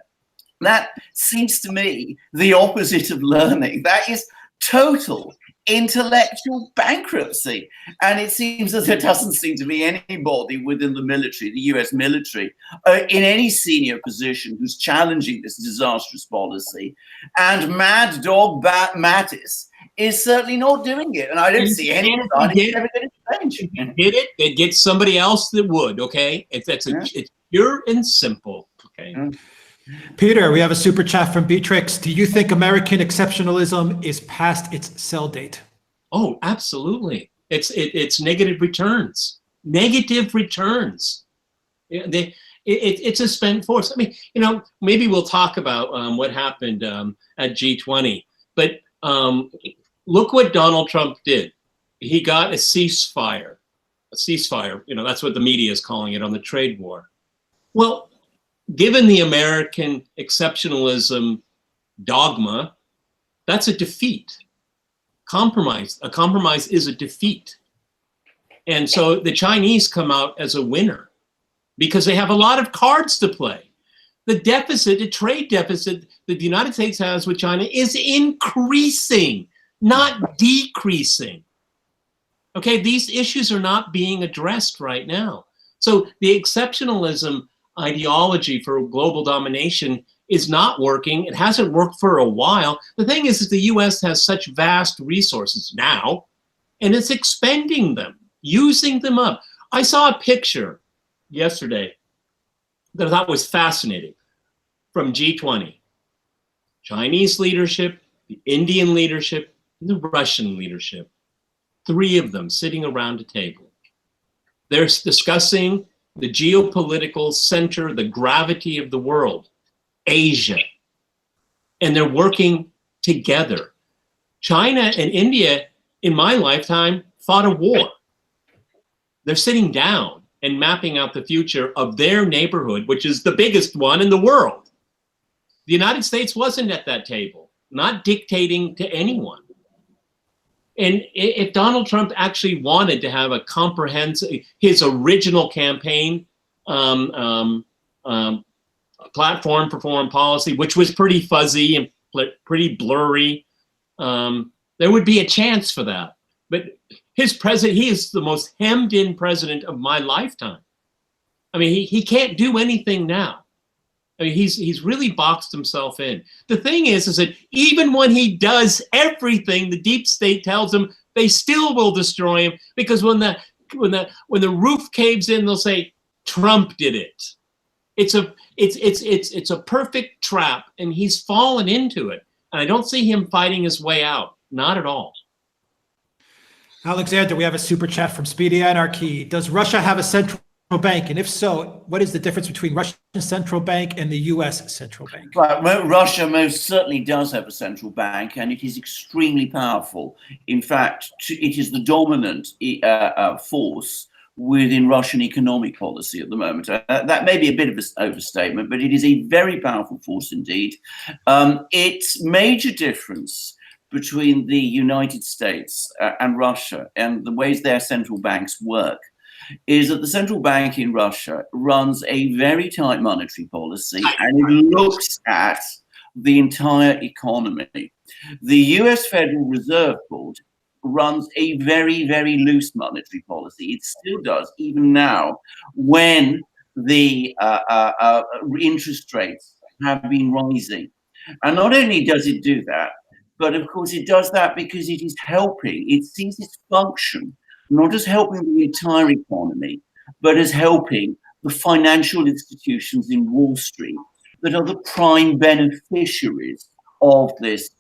That seems to me the opposite of learning. That is total intellectual bankruptcy. And it seems that there doesn't seem to be anybody within the military, the US military, in any senior position who's challenging this disastrous policy. And Mad Dog Mattis is certainly not doing it. And I don't see any sign it's ever going to change. Did it? They'd get somebody else that would, okay? It's pure and simple, okay? Peter, we have a super chat from Beatrix. Do you think American exceptionalism is past its sell date? Oh, absolutely. It's negative returns. Negative returns. It's a spent force. I mean, you know, maybe we'll talk about what happened at G20. But look what Donald Trump did. He got a ceasefire. A ceasefire. You know, that's what the media is calling it on the trade war. Well, given the American exceptionalism dogma, that's a defeat. A compromise is a defeat. And so the Chinese come out as a winner because they have a lot of cards to play. The deficit, the trade deficit that the United States has with China is increasing, not decreasing. Okay, these issues are not being addressed right now. So the exceptionalism ideology for global domination is not working. It hasn't worked for a while. The thing is that the US has such vast resources now, and it's expending them, using them up. I saw a picture yesterday that I thought was fascinating from G20. Chinese leadership, the Indian leadership, and the Russian leadership. 3 of them sitting around a table. They're discussing the geopolitical center, the gravity of the world, Asia. And they're working together. China and India, in my lifetime, fought a war. They're sitting down and mapping out the future of their neighborhood, which is the biggest one in the world. The United States wasn't at that table, not dictating to anyone. And if Donald Trump actually wanted to have a comprehensive, his original campaign platform for foreign policy, which was pretty fuzzy and pretty blurry, there would be a chance for that. But his president, he is the most hemmed-in president of my lifetime. I mean, he can't do anything now. I mean, he's really boxed himself in. The thing is that even when he does everything the deep state tells him, they still will destroy him, because when the roof caves in, they'll say Trump did it. It's a perfect trap, and he's fallen into it. And I don't see him fighting his way out. Not at all. Alexander, we have a super chat from Speedy Anarchy. Does Russia have a central bank? And if so, what is the difference between Russian central bank and the US central bank? Right, Russia most certainly does have a central bank, and it is extremely powerful. In fact, it is the dominant force within Russian economic policy at the moment. That may be a bit of an overstatement, but it is a very powerful force indeed. Its major difference between the United States and Russia and the ways their central banks work is that the central bank in Russia runs a very tight monetary policy, and it looks at the entire economy. The US Federal Reserve Board, runs a very, very loose monetary policy. It still does, even now, when the interest rates have been rising. And not only does it do that, but of course it does that because it is helping. It sees its function not as helping the entire economy, but as helping the financial institutions in Wall Street that are the prime beneficiaries of this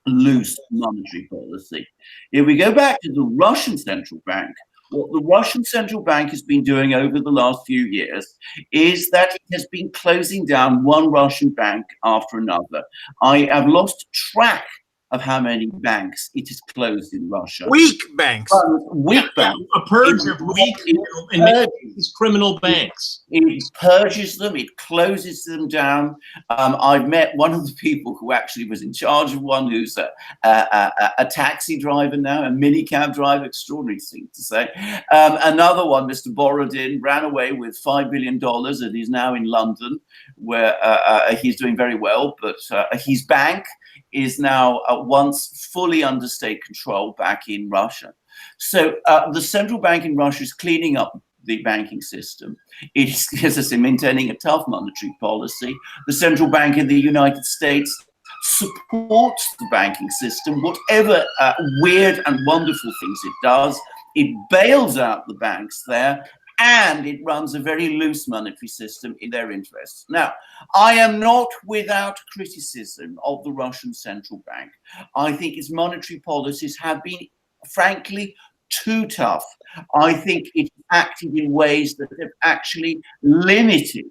loose monetary policy. If we go back to the Russian central bank, what the Russian central bank has been doing over the last few years is that it has been closing down one Russian bank after another. I have lost track of how many banks it has closed in Russia. Weak banks. Weak banks. A purge of weak and criminal banks. It purges them, it closes them down. I've met one of the people who actually was in charge of one, who's a taxi driver now, a minicab driver, extraordinary thing to say. Another one, Mr. Borodin, ran away with $5 billion and he's now in London, where he's doing very well, but his bank is now once fully under state control back in Russia. So the central bank in Russia is cleaning up the banking system. It is, as I say, maintaining a tough monetary policy. The central bank in the United States supports the banking system, whatever weird and wonderful things it does. It bails out the banks there, and it runs a very loose monetary system in their interests. Now, I am not without criticism of the Russian central bank. I think its monetary policies have been, frankly, too tough. I think it acted in ways that have actually limited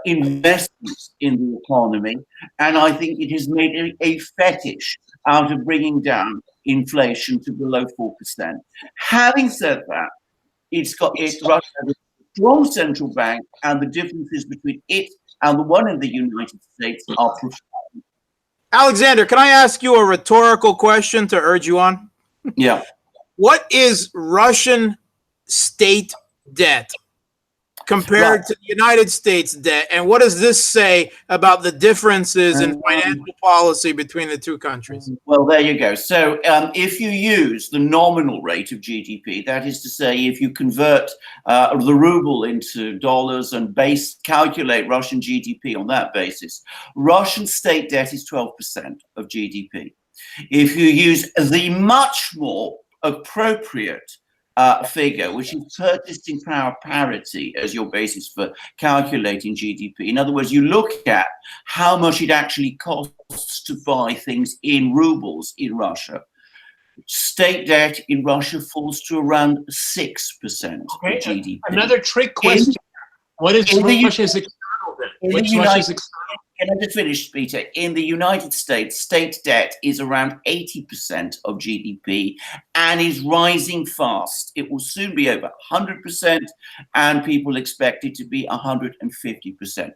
investments in the economy, and I think it has made a fetish out of bringing down inflation to below 4%. Having said that, Russia has a strong central bank, and the differences between it and the one in the United States are profound. Alexander, can I ask you a rhetorical question to urge you on? Yeah. What is Russian state debt compared to the United States debt? And what does this say about the differences in financial policy between the two countries? Well, there you go. So if you use the nominal rate of GDP, that is to say, if you convert the ruble into dollars and calculate Russian GDP on that basis, Russian state debt is 12% of GDP. If you use the much more appropriate figure, which is purchasing power parity as your basis for calculating GDP. In other words, you look at how much it actually costs to buy things in rubles in Russia. State debt in Russia falls to around 6% of GDP. Another trick question. What is Russia's external debt? Can I just finish, Peter? In the United States, state debt is around 80% of GDP and is rising fast. It will soon be over 100%, and people expect it to be 150%.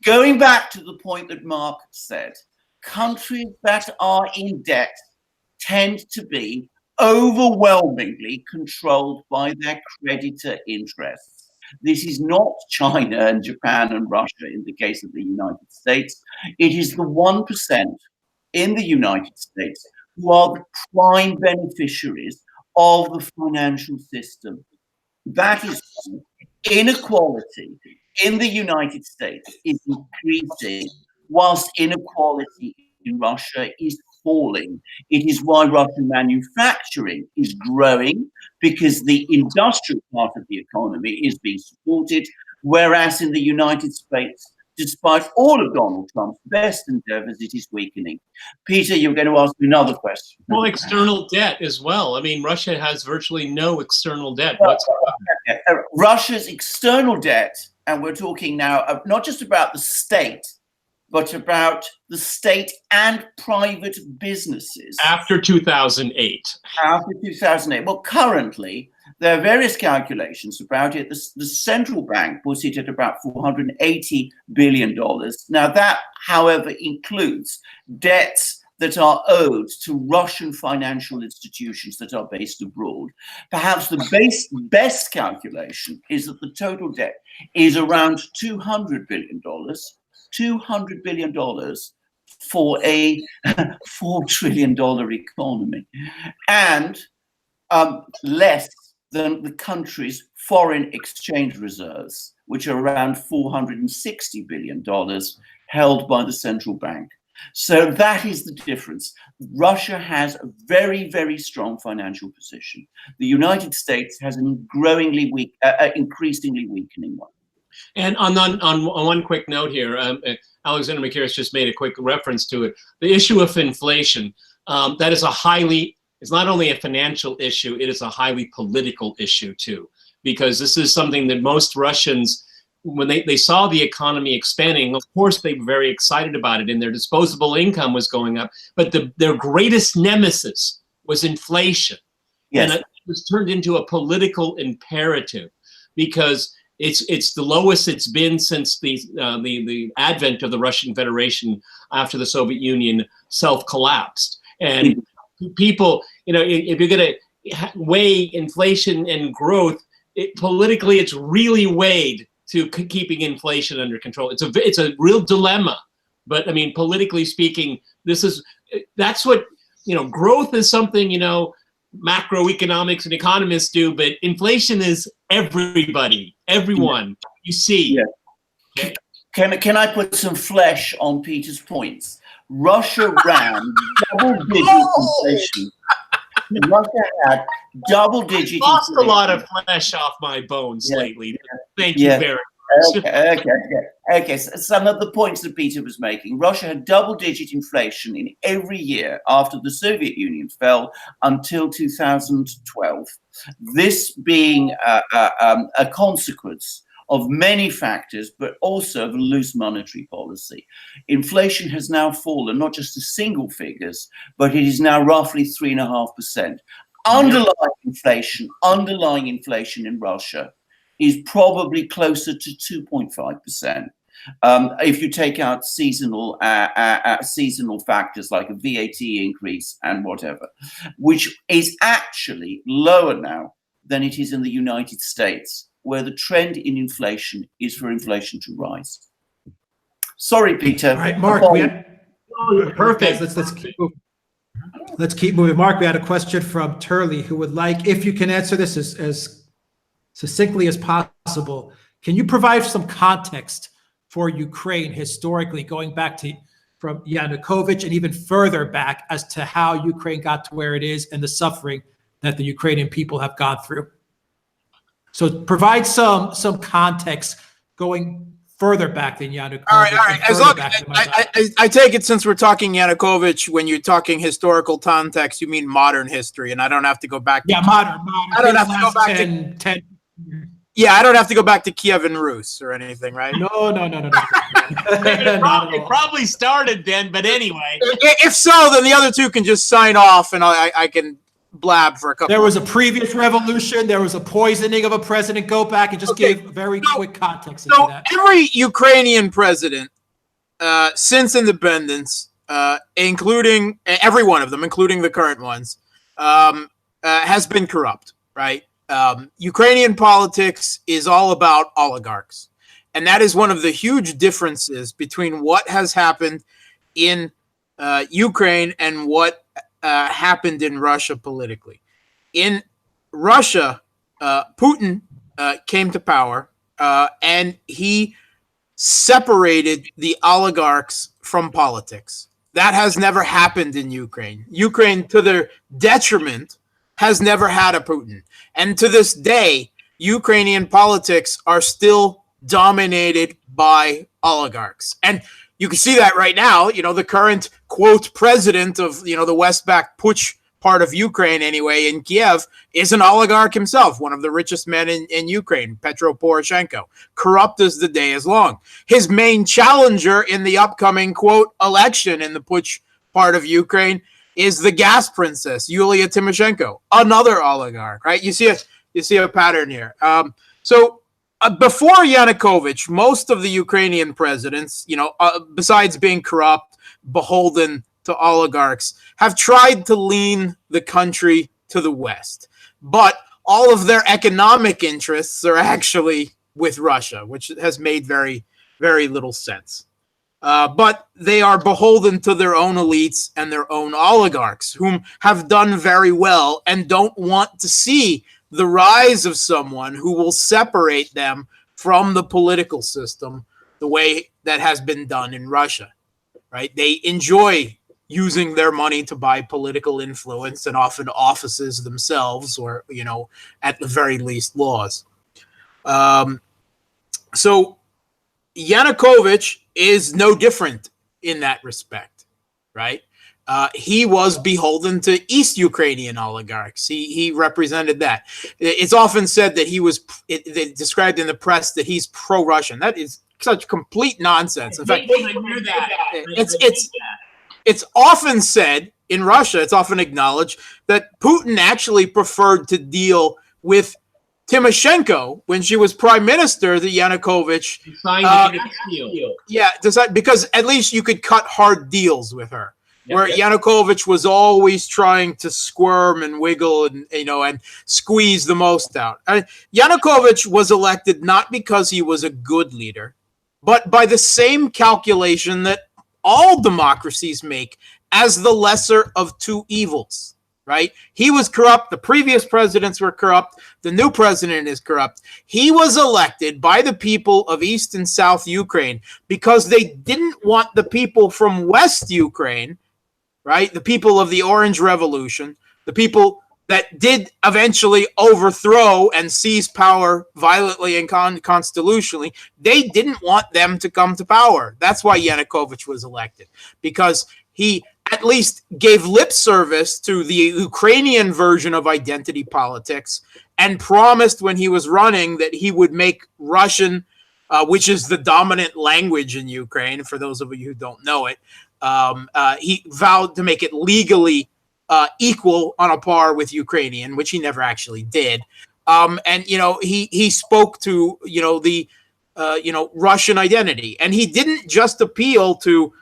Going back to the point that Mark said, countries that are in debt tend to be overwhelmingly controlled by their creditor interests. This is not China and Japan and Russia in the case of the United States. It is the 1% in the United States who are the prime beneficiaries of the financial system. That is why inequality in the United States is increasing, whilst inequality in Russia is falling. It is why Russian manufacturing is growing, because the industrial part of the economy is being supported, whereas in the United States, despite all of Donald Trump's best endeavors, it is weakening. Peter, you're going to ask me another question. Well, external debt as well. I mean, Russia has virtually no external debt. Russia's external debt, and we're talking now not just about the state, but about the state and private businesses. After 2008. After 2008. Well, currently, there are various calculations about it. The central bank puts it at about $480 billion. Now, that, however, includes debts that are owed to Russian financial institutions that are based abroad. Perhaps the best calculation is that the total debt is around $200 billion. $200 billion for a $4 trillion economy, and less than the country's foreign exchange reserves, which are around $460 billion held by the central bank. So that is the difference. Russia has a very, very strong financial position. The United States has an increasingly weakening one. And on one quick note here, Alexander Mercouris just made a quick reference to it. The issue of inflation, that is it's not only a financial issue, it is a highly political issue too, because this is something that most Russians, when they saw the economy expanding, of course they were very excited about it and their disposable income was going up, but their greatest nemesis was inflation. Yes. And it was turned into a political imperative because it's the lowest it's been since the advent of the Russian Federation after the Soviet Union self-collapsed. And people, if you're going to weigh inflation and growth, politically it's really weighed to keeping inflation under control. It's a real dilemma, but I mean, politically speaking, that's what, growth is something, macroeconomics and economists do, but inflation is everyone, you see. Yeah. Can I put some flesh on Peter's points? Russia ran double-digit inflation. Russia had double-digit inflation. Lost a lot of flesh off my bones lately. Thank you very much. Okay. So some of the points that Peter was making. Russia had double-digit inflation in every year after the Soviet Union fell until 2012. This being a consequence of many factors, but also of a loose monetary policy. Inflation has now fallen, not just to single figures, but it is now roughly 3.5%. Underlying inflation in Russia is probably closer to 2.5%. If you take out seasonal factors like a VAT increase and whatever, which is actually lower now than it is in the United States, where the trend in inflation is for inflation to rise. Sorry, Peter. All right, Mark. Perfect. Let's keep moving. Mark, we had a question from Turley who would like, if you can answer this as succinctly as possible, can you provide some context for Ukraine historically, going back from Yanukovych and even further back as to how Ukraine got to where it is and the suffering that the Ukrainian people have gone through? So provide some context going further back than Yanukovych. All right. As long I take it, since we're talking Yanukovych, when you're talking historical context, you mean modern history, and I don't have to go back. Modern. I don't have to go back 10. Yeah, I don't have to go back to Kiev and Rus or anything, right? No. It probably started then, but anyway. If so, then the other two can just sign off, and I can blab for a couple. There was a previous revolution. There was a poisoning of a president. Go back and just give very quick context into that. Every Ukrainian president since independence, including every one of them, including the current ones, has been corrupt, right? Ukrainian politics is all about oligarchs. And that is one of the huge differences between what has happened in Ukraine and what happened in Russia politically. In Russia, Putin came to power and he separated the oligarchs from politics. That has never happened in Ukraine. Ukraine, to their detriment, has never had a Putin. And to this day, Ukrainian politics are still dominated by oligarchs. And you can see that right now. The current, quote, president of, the Westback Putsch part of Ukraine anyway, in Kiev, is an oligarch himself, one of the richest men in Ukraine, Petro Poroshenko, corrupt as the day is long. His main challenger in the upcoming, quote, election in the Putsch part of Ukraine is the gas princess, Yulia Tymoshenko, another oligarch, right? You see a pattern here. Before Yanukovych, most of the Ukrainian presidents, besides being corrupt, beholden to oligarchs, have tried to lean the country to the West. But all of their economic interests are actually with Russia, which has made very, very little sense. But they are beholden to their own elites and their own oligarchs, whom have done very well and don't want to see the rise of someone who will separate them from the political system the way that has been done in Russia, right? They enjoy using their money to buy political influence and often offices themselves, or, at the very least, laws. So Yanukovych is no different in that respect, right? He was beholden to East Ukrainian oligarchs. He represented that. It's often said that described in the press that he's pro-Russian. That is such complete nonsense. In fact, it's often said in Russia, it's often acknowledged that Putin actually preferred to deal with Tymoshenko when she was prime minister, the Yanukovych. Because at least you could cut hard deals with her. Yanukovych was always trying to squirm and wiggle and squeeze the most out. Yanukovych was elected not because he was a good leader, but by the same calculation that all democracies make as the lesser of two evils. Right? He was corrupt. The previous presidents were corrupt. The new president is corrupt. He was elected by the people of East and South Ukraine because they didn't want the people from West Ukraine, right? The people of the Orange Revolution, the people that did eventually overthrow and seize power violently and constitutionally. They didn't want them to come to power. That's why Yanukovych was elected, because he at least gave lip service to the Ukrainian version of identity politics and promised when he was running that he would make Russian, which is the dominant language in Ukraine, for those of you who don't know it, he vowed to make it legally equal on a par with Ukrainian, which he never actually did. He spoke to, the Russian identity. And he didn't just appeal to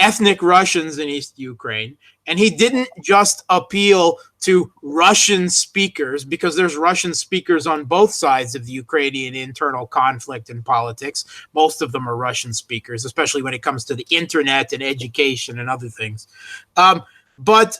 ethnic Russians in East Ukraine. And he didn't just appeal to Russian speakers, because there's Russian speakers on both sides of the Ukrainian internal conflict and politics. Most of them are Russian speakers, especially when it comes to the internet and education and other things. But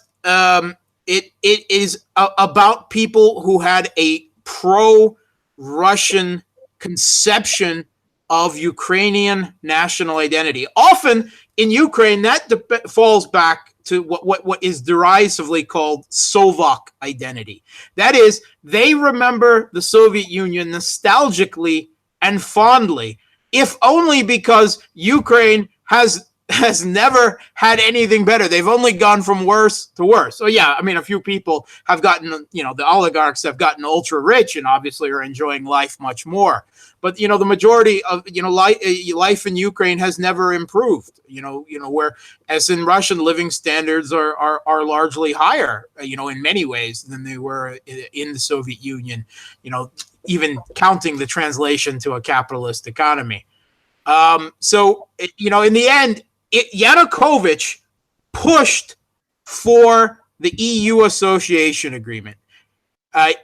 it is about people who had a pro-Russian conception of Ukrainian national identity. Often in Ukraine, that falls back to what is derisively called Slovak identity. That is, they remember the Soviet Union nostalgically and fondly, if only because Ukraine has never had anything better. They've only gone from worse to worse. So yeah, I mean, a few people have gotten, the oligarchs have gotten ultra rich and obviously are enjoying life much more. But, the majority of, life in Ukraine has never improved, whereas in Russian living standards are largely higher, in many ways than they were in the Soviet Union, even counting the translation to a capitalist economy. So, in the end, Yanukovych pushed for the EU association agreement,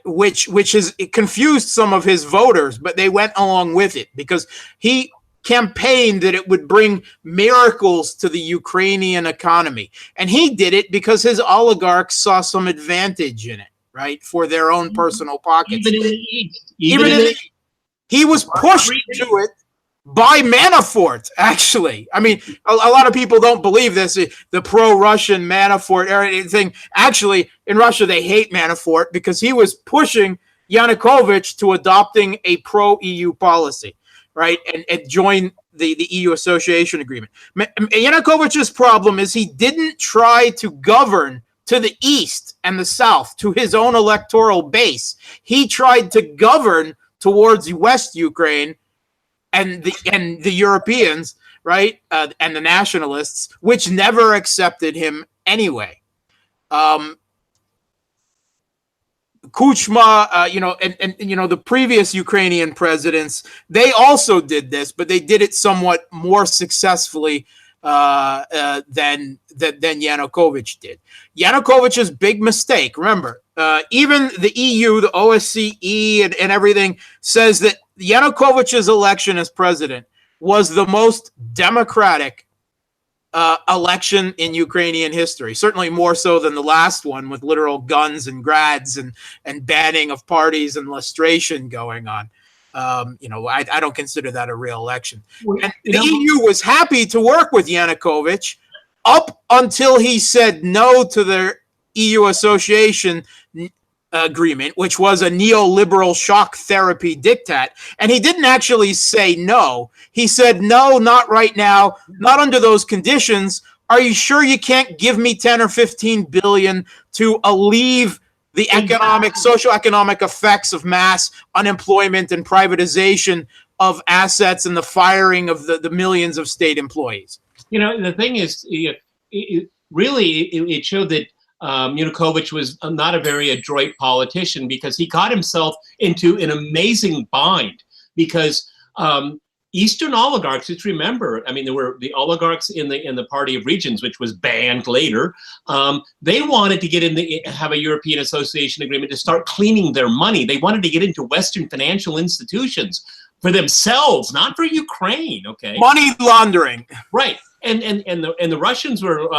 which has confused some of his voters, but they went along with it because he campaigned that it would bring miracles to the Ukrainian economy. And he did it because his oligarchs saw some advantage in it, right, for their own personal pockets. Even in the East. He was pushed to it by Manafort, actually. I mean, a lot of people don't believe this, the pro-Russian Manafort thing. Actually, in Russia, they hate Manafort because he was pushing Yanukovych to adopting a pro-EU policy, right, and join the EU association agreement. Yanukovych's problem is he didn't try to govern to the east and the south, to his own electoral base. He tried to govern towards West Ukraine and the Europeans, right, and the nationalists, which never accepted him anyway. Kuchma, the previous Ukrainian presidents, they also did this, but they did it somewhat more successfully than Yanukovych did. Yanukovych's big mistake, remember, even the EU, the OSCE, and everything says that Yanukovych's election as president was the most democratic election in Ukrainian history, certainly more so than the last one with literal guns and grads and banning of parties and lustration going on. I don't consider that a real election. And the EU was happy to work with Yanukovych up until he said no to the EU association agreement, which was a neoliberal shock therapy diktat. And he didn't actually say no. He said, no, not right now, not under those conditions. Are you sure you can't give me 10 or 15 billion to alleviate the socioeconomic effects of mass unemployment and privatization of assets and the firing of the millions of state employees? The thing is, it showed that Yanukovych was not a very adroit politician, because he got himself into an amazing bind, because Eastern oligarchs, just remember, there were the oligarchs in the Party of Regions, which was banned later. They wanted to have a European Association agreement to start cleaning their money. They wanted to get into Western financial institutions for themselves, not for Ukraine. Okay, money laundering, right? And the Russians were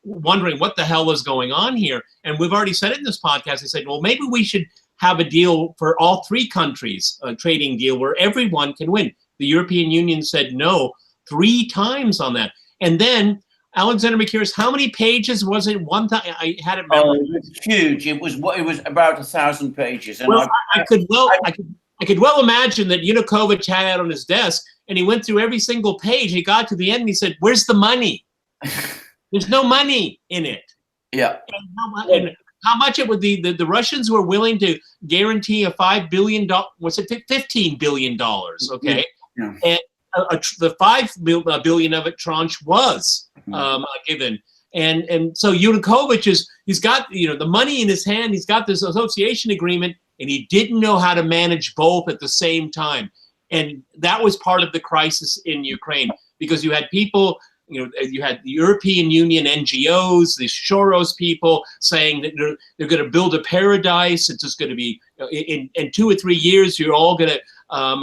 wondering what the hell was going on here. And we've already said it in this podcast. I said, well, maybe we should have a deal for all three countries, a trading deal where everyone can win. The European Union said no 3 times on that. And then Alexander Mercouris, how many pages was it? One time I had it memorized. It was huge. It was about 1,000 pages. And well, I could well imagine that Yanukovych had it on his desk, and he went through every single page. He got to the end and he said, where's the money? There's no money in it. Yeah. And how much it would be, the Russians were willing to guarantee a $5 billion, was it $15 billion, okay? Yeah. And the $5 billion of it tranche was given. And so Yanukovych he's got, the money in his hand, he's got this association agreement, and he didn't know how to manage both at the same time. And that was part of the crisis in Ukraine, because you had people, you had the European Union NGOs, the Soros people saying that they're going to build a paradise. It's just going to be, in 2 or 3 years, you're all going to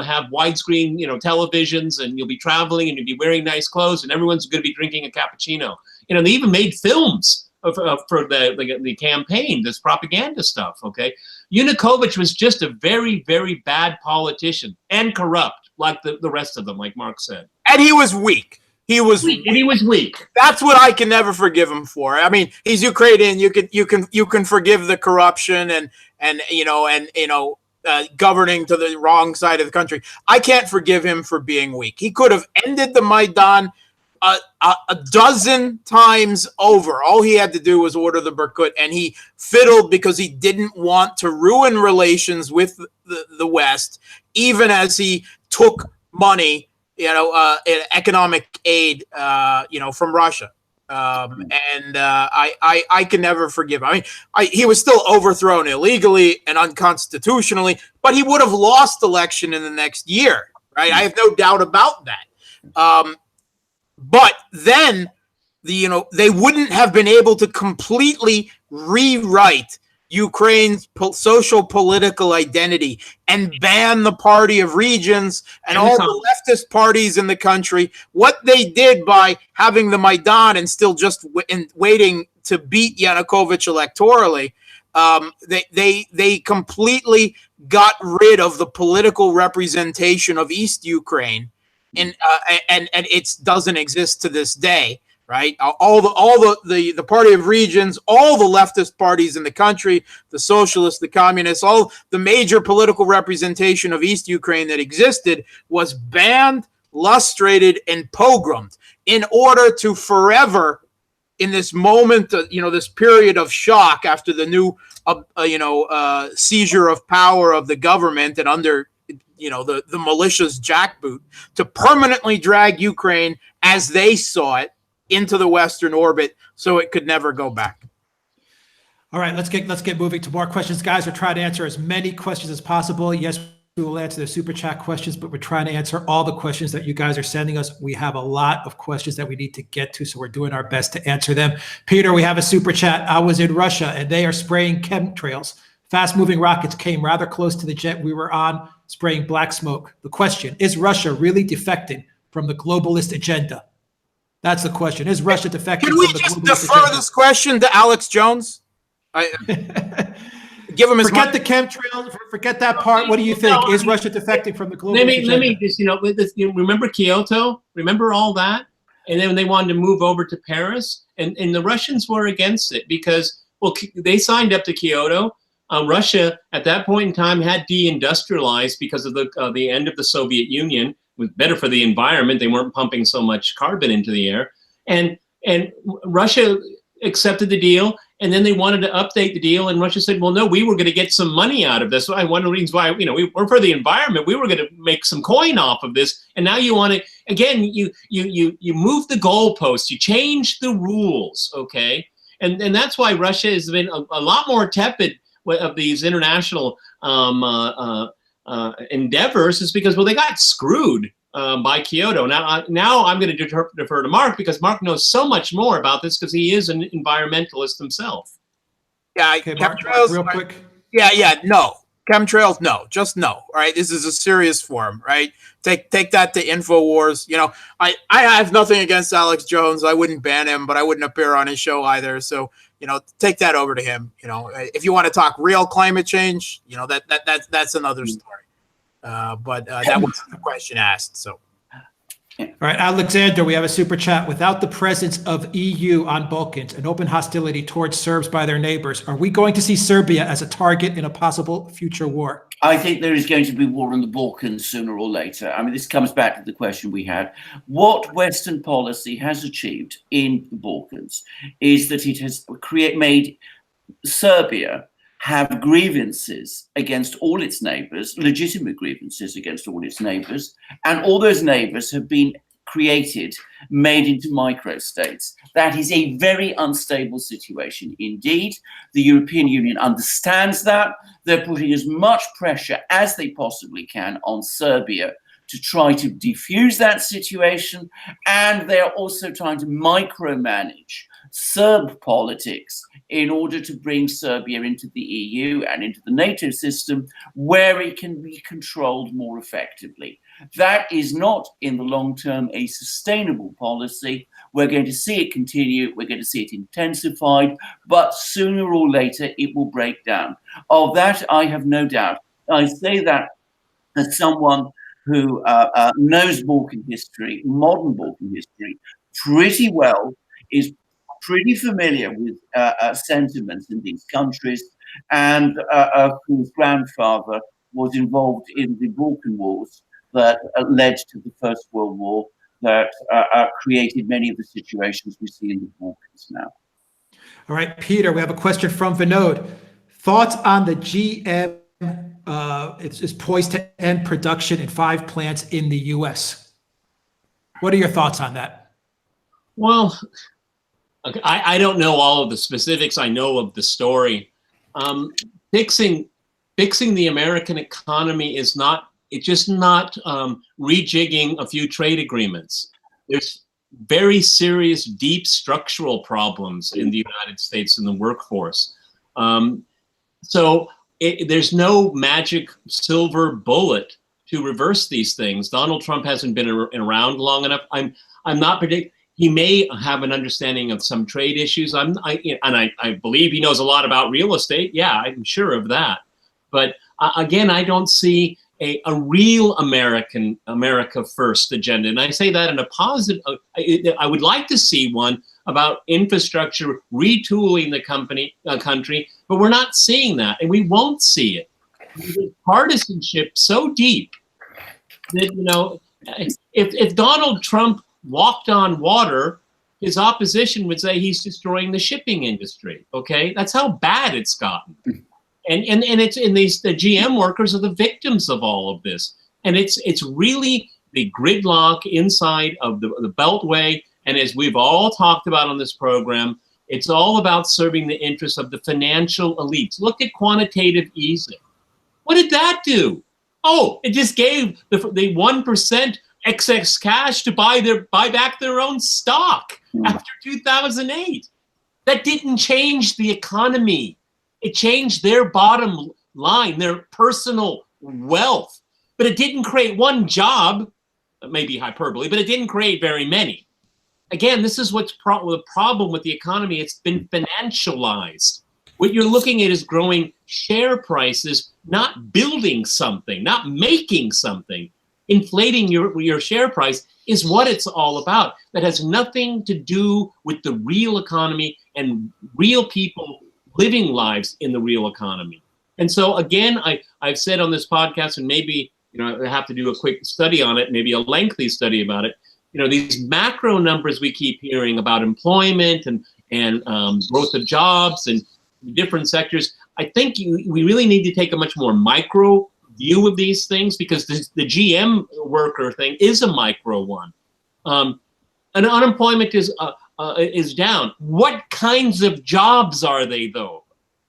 have widescreen, televisions, and you'll be traveling and you'll be wearing nice clothes, and everyone's going to be drinking a cappuccino. They even made films for the campaign, this propaganda stuff, okay? Yanukovych was just a very, very bad politician and corrupt, like the rest of them, like Mark said. And he was weak. He was weak. That's what I can never forgive him for. He's Ukrainian. You can forgive the corruption and governing to the wrong side of the country. I can't forgive him for being weak. He could have ended the Maidan a dozen times over. All he had to do was order the Berkut, and he fiddled because he didn't want to ruin relations with the West, even as he took money, economic aid, from Russia. I can never forgive him. He was still overthrown illegally and unconstitutionally, but he would have lost election in the next year, right? I have no doubt about that. But then, they wouldn't have been able to completely rewrite Ukraine's social political identity and ban the Party of Regions and all the leftist parties in the country. What they did by having the Maidan and still just waiting to beat Yanukovych electorally, they completely got rid of the political representation of East Ukraine, and it doesn't exist to this day. Right, all the Party of Regions, all the leftist parties in the country, the socialists, the communists, all the major political representation of East Ukraine that existed was banned, lustrated, and pogromed in order to forever, in this moment, this period of shock after the new, seizure of power of the government and under, the militia's jackboot, to permanently drag Ukraine as they saw it into the Western orbit, so it could never go back. All right, let's get moving to more questions, guys. We're trying to answer as many questions as possible. Yes, we will answer the super chat questions, but we're trying to answer all the questions that you guys are sending us. We have a lot of questions that we need to get to, so we're doing our best to answer them. Peter, we have a super chat. I was in Russia, and they are spraying chemtrails. Fast-moving rockets came rather close to the jet we were on, spraying black smoke. The question, is Russia really defecting from the globalist agenda? That's the question. Is Russia defecting Can we from the just globalist defer agenda? this question to Alex Jones? Give him his Forget the chemtrails. Forget that part. What do you think? Is Russia defecting from the globalist agenda? Let me just, remember Kyoto? Remember all that? And then they wanted to move over to Paris, and the Russians were against it because, well, they signed up to Kyoto. Russia at that point in time had deindustrialized because of the end of the Soviet Union. It was better for the environment. They weren't pumping so much carbon into the air, and Russia accepted the deal. And then they wanted to update the deal, and Russia said, "Well, no, we were going to get some money out of this. One of the reasons why, we were for the environment. We were going to make some coin off of this, and now you want to again. You move the goalposts. You change the rules, okay? And that's why Russia has been a lot more tepid of these international endeavors, is because, well, they got screwed by Kyoto. Now I'm going to defer to Mark, because Mark knows so much more about this because he is an environmentalist himself. Yeah, Okay, Mark, real quick. No. Chemtrails, no. Just no. All right, this is a serious form, right? Take that to InfoWars. I have nothing against Alex Jones. I wouldn't ban him, but I wouldn't appear on his show either. So, take that over to him. If you want to talk real climate change, that's another story. But that was the question asked. So, all right, Alexander, we have a super chat. Without the presence of EU on Balkans and open hostility towards Serbs by their neighbors, are we going to see Serbia as a target in a possible future war? I think there is going to be war in the Balkans sooner or later. I mean, this comes back to the question we had. What Western policy has achieved in the Balkans is that it has made Serbia have grievances against all its neighbors, legitimate grievances against all its neighbors, and all those neighbors have been made into microstates. That is a very unstable situation indeed. The European Union understands that. They're putting as much pressure as they possibly can on Serbia to try to defuse that situation, and they're also trying to micromanage Serb politics in order to bring Serbia into the EU and into the NATO system, where it can be controlled more effectively. That is not, in the long term, a sustainable policy. We're going to see it continue. We're going to see it intensified, but sooner or later it will break down. Of that, I have no doubt. I say that as someone who knows Balkan history, modern Balkan history, pretty well, is pretty familiar with sentiments in these countries, and whose grandfather was involved in the Balkan Wars that led to the First World War, that created many of the situations we see in the Balkans now. All right, Peter, we have a question from Vinod. Thoughts on the GM is poised to end production in 5 plants in the U.S. What are your thoughts on that? Well, I don't know all of the specifics. I know of the story. Fixing the American economy is not, it's just not rejigging a few trade agreements. There's very serious, deep structural problems in the United States in the workforce. So there's no magic silver bullet to reverse these things. Donald Trump hasn't been around long enough. I'm not predicting. He may have an understanding of some trade issues. I believe he knows a lot about real estate. Yeah, I'm sure of that. But again, I don't see a real America First agenda. And I say that in a positive, I would like to see one about infrastructure, retooling the country, but we're not seeing that, and we won't see it. There's partisanship so deep that, if Donald Trump walked on water, his opposition would say he's destroying the shipping industry. Okay, that's how bad it's gotten. And it's in the GM workers are the victims of all of this. And it's really the gridlock inside of the Beltway. And as we've all talked about on this program, it's all about serving the interests of the financial elites. Look at quantitative easing. What did that do? Oh, it just gave the 1% excess cash to buy back their own stock after 2008. That didn't change the economy. It changed their bottom line, their personal wealth, but it didn't create one job. maybe hyperbole, but it didn't create very many. Again, this is what's the problem with the economy. It's been financialized. What you're looking at is growing share prices, not building something, not making something. Inflating your share price is what it's all about. That has nothing to do with the real economy and real people living lives in the real economy. And so again, I've said on this podcast, and maybe I have to do a quick study on it, maybe a lengthy study about it. These macro numbers we keep hearing about employment and growth of jobs and different sectors. I think we really need to take a much more micro view of these things, because the GM worker thing is a micro one. And unemployment is down. What kinds of jobs are they, though?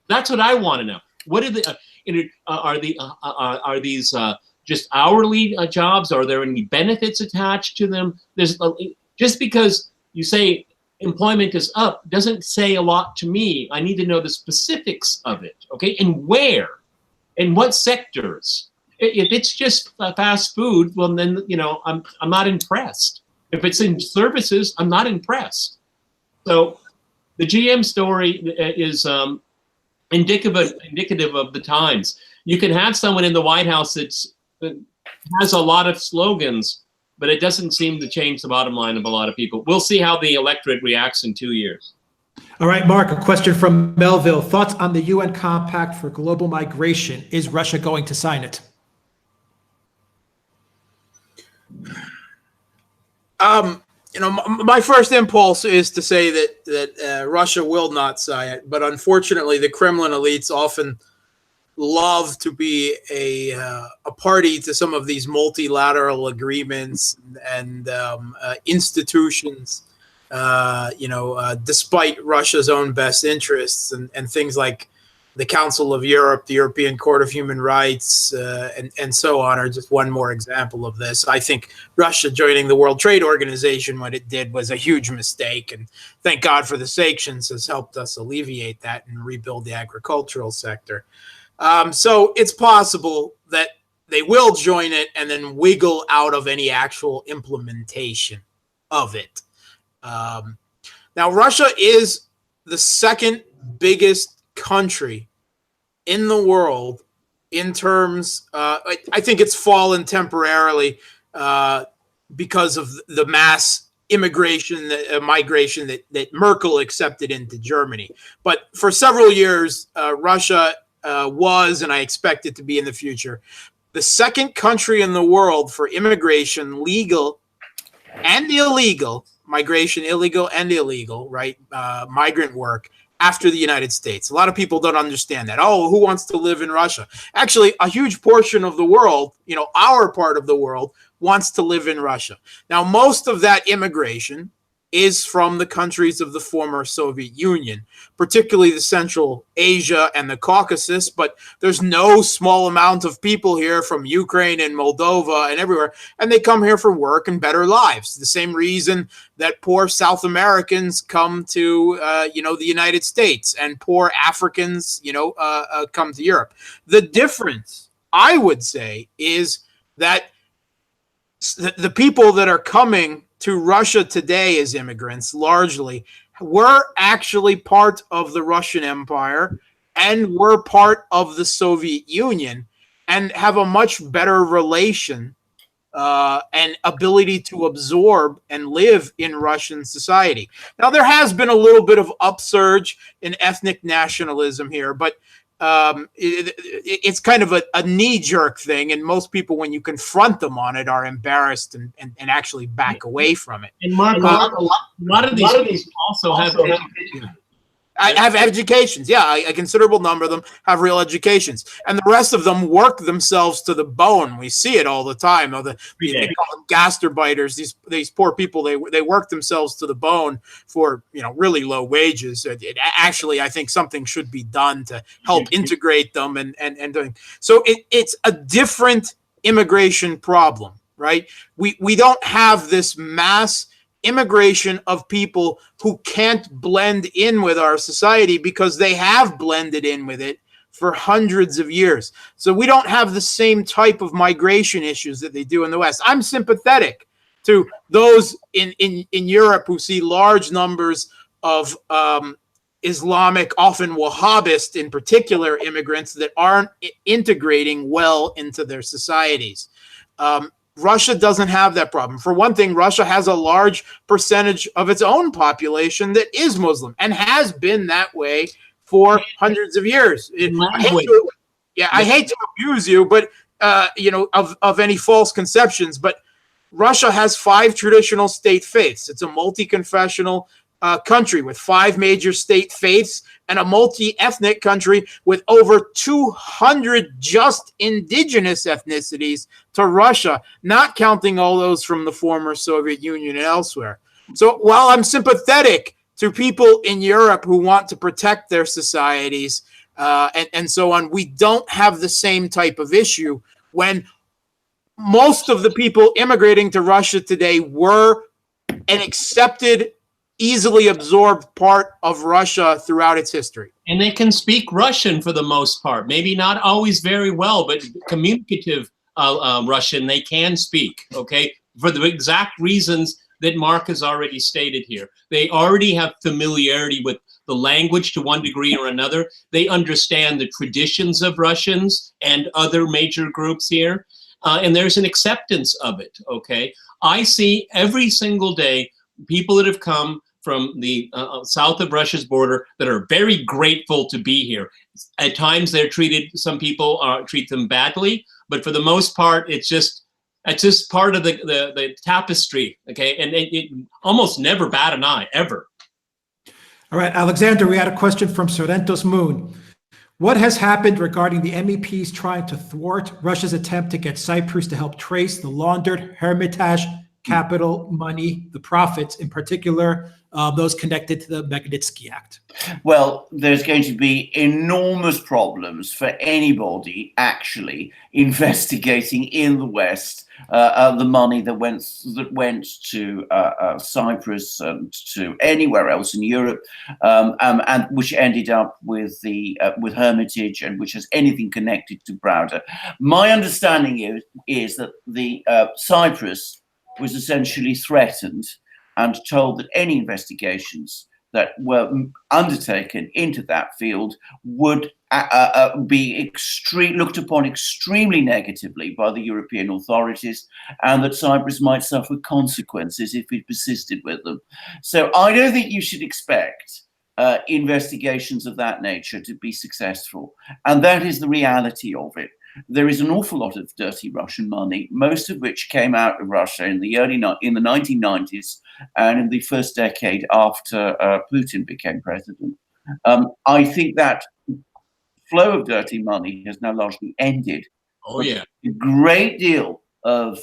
That's what I want to know. What are these just hourly jobs? Are there any benefits attached to them? There's just because you say employment is up doesn't say a lot to me. I need to know the specifics of it, okay? And where, and what sectors. If it's just fast food, well then I'm not impressed. If it's in services, I'm not impressed. So the GM story is indicative of the times. You can have someone in the White House that has a lot of slogans, but it doesn't seem to change the bottom line of a lot of people. We'll see how the electorate reacts in 2 years. All right, Mark, a question from Melville. Thoughts on the UN Compact for Global Migration? Is Russia going to sign it? My first impulse is to say that Russia will not sign it, but unfortunately, the Kremlin elites often love to be a party to some of these multilateral agreements and institutions, despite Russia's own best interests and things like the Council of Europe, the European Court of Human Rights, and so on are just one more example of this. I think Russia joining the World Trade Organization, what it did was a huge mistake, and thank God for the sanctions has helped us alleviate that and rebuild the agricultural sector. So it's possible that they will join it and then wiggle out of any actual implementation of it. Now, Russia is the second biggest country in the world in terms, I think it's fallen temporarily because of the mass migration that Merkel accepted into Germany. But for several years, Russia was, and I expect it to be in the future, the second country in the world for immigration, legal and illegal, migration, illegal and illegal, right? Migrant work, after the United States. A lot of people don't understand that. Oh, who wants to live in Russia? Actually, a huge portion of the world, our part of the world, wants to live in Russia. Now, most of that immigration is from the countries of the former Soviet Union, particularly the Central Asia and the Caucasus, but there's no small amount of people here from Ukraine and Moldova and everywhere, and they come here for work and better lives. The same reason that poor South Americans come to, the United States, and poor Africans, come to Europe. The difference, I would say, is that the people that are coming to Russia today as immigrants largely were actually part of the Russian Empire and were part of the Soviet Union and have a much better relation and ability to absorb and live in Russian society. Now, there has been a little bit of upsurge in ethnic nationalism here, but it's kind of a knee-jerk thing, and most people, when you confront them on it, are embarrassed and actually back away from it. And Mark, a lot of these also have education. I have educations. Yeah, a considerable number of them have real educations, and the rest of them work themselves to the bone. We see it all the time. They call them gastarbeiters. These poor people, they work themselves to the bone for really low wages. Actually, I think something should be done to help integrate them and doing. So it's a different immigration problem, right? We don't have this mass immigration of people who can't blend in with our society because they have blended in with it for hundreds of years. So we don't have the same type of migration issues that they do in the West. I'm sympathetic to those in Europe who see large numbers of Islamic, often Wahhabist in particular, immigrants that aren't integrating well into their societies. Russia doesn't have that problem. For one thing, Russia has a large percentage of its own population that is Muslim and has been that way for hundreds of years. I hate to abuse you, but of any false conceptions, but Russia has 5 traditional state faiths. It's a multi-confessional country with 5 major state faiths and a multi-ethnic country with over 200 just indigenous ethnicities to Russia, not counting all those from the former Soviet Union and elsewhere. So while I'm sympathetic to people in Europe who want to protect their societies and so on, we don't have the same type of issue when most of the people immigrating to Russia today were an accepted, easily absorbed part of Russia throughout its history. And they can speak Russian for the most part. Maybe not always very well, but communicative Russian they can speak, okay? For the exact reasons that Mark has already stated here. They already have familiarity with the language to one degree or another. They understand the traditions of Russians and other major groups here. And there's an acceptance of it, okay? I see every single day people that have come from the south of Russia's border that are very grateful to be here. At times they're treated, some people treat them badly, but for the most part, it's just part of the tapestry, okay? And it almost never bat an eye, ever. All right, Alexander, we had a question from Sorrento's Moon. What has happened regarding the MEPs trying to thwart Russia's attempt to get Cyprus to help trace the laundered Hermitage capital money, the profits in particular, those connected to the Magnitsky Act? Well, there's going to be enormous problems for anybody actually investigating in the West the money that went to Cyprus and to anywhere else in Europe, and which ended up with Hermitage and which has anything connected to Browder. My understanding is that the Cyprus was essentially threatened and told that any investigations that were undertaken into that field would be looked upon extremely negatively by the European authorities, and that Cyprus might suffer consequences if it persisted with them. So I don't think you should expect investigations of that nature to be successful, and that is the reality of it. There is an awful lot of dirty Russian money, most of which came out of Russia in the 1990s and in the first decade after Putin became president. I think that flow of dirty money has now largely ended. Oh, yeah. A great deal of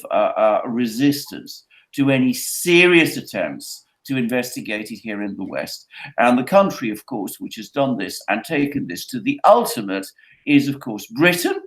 resistance to any serious attempts to investigate it here in the West. And the country, of course, which has done this and taken this to the ultimate is, of course, Britain.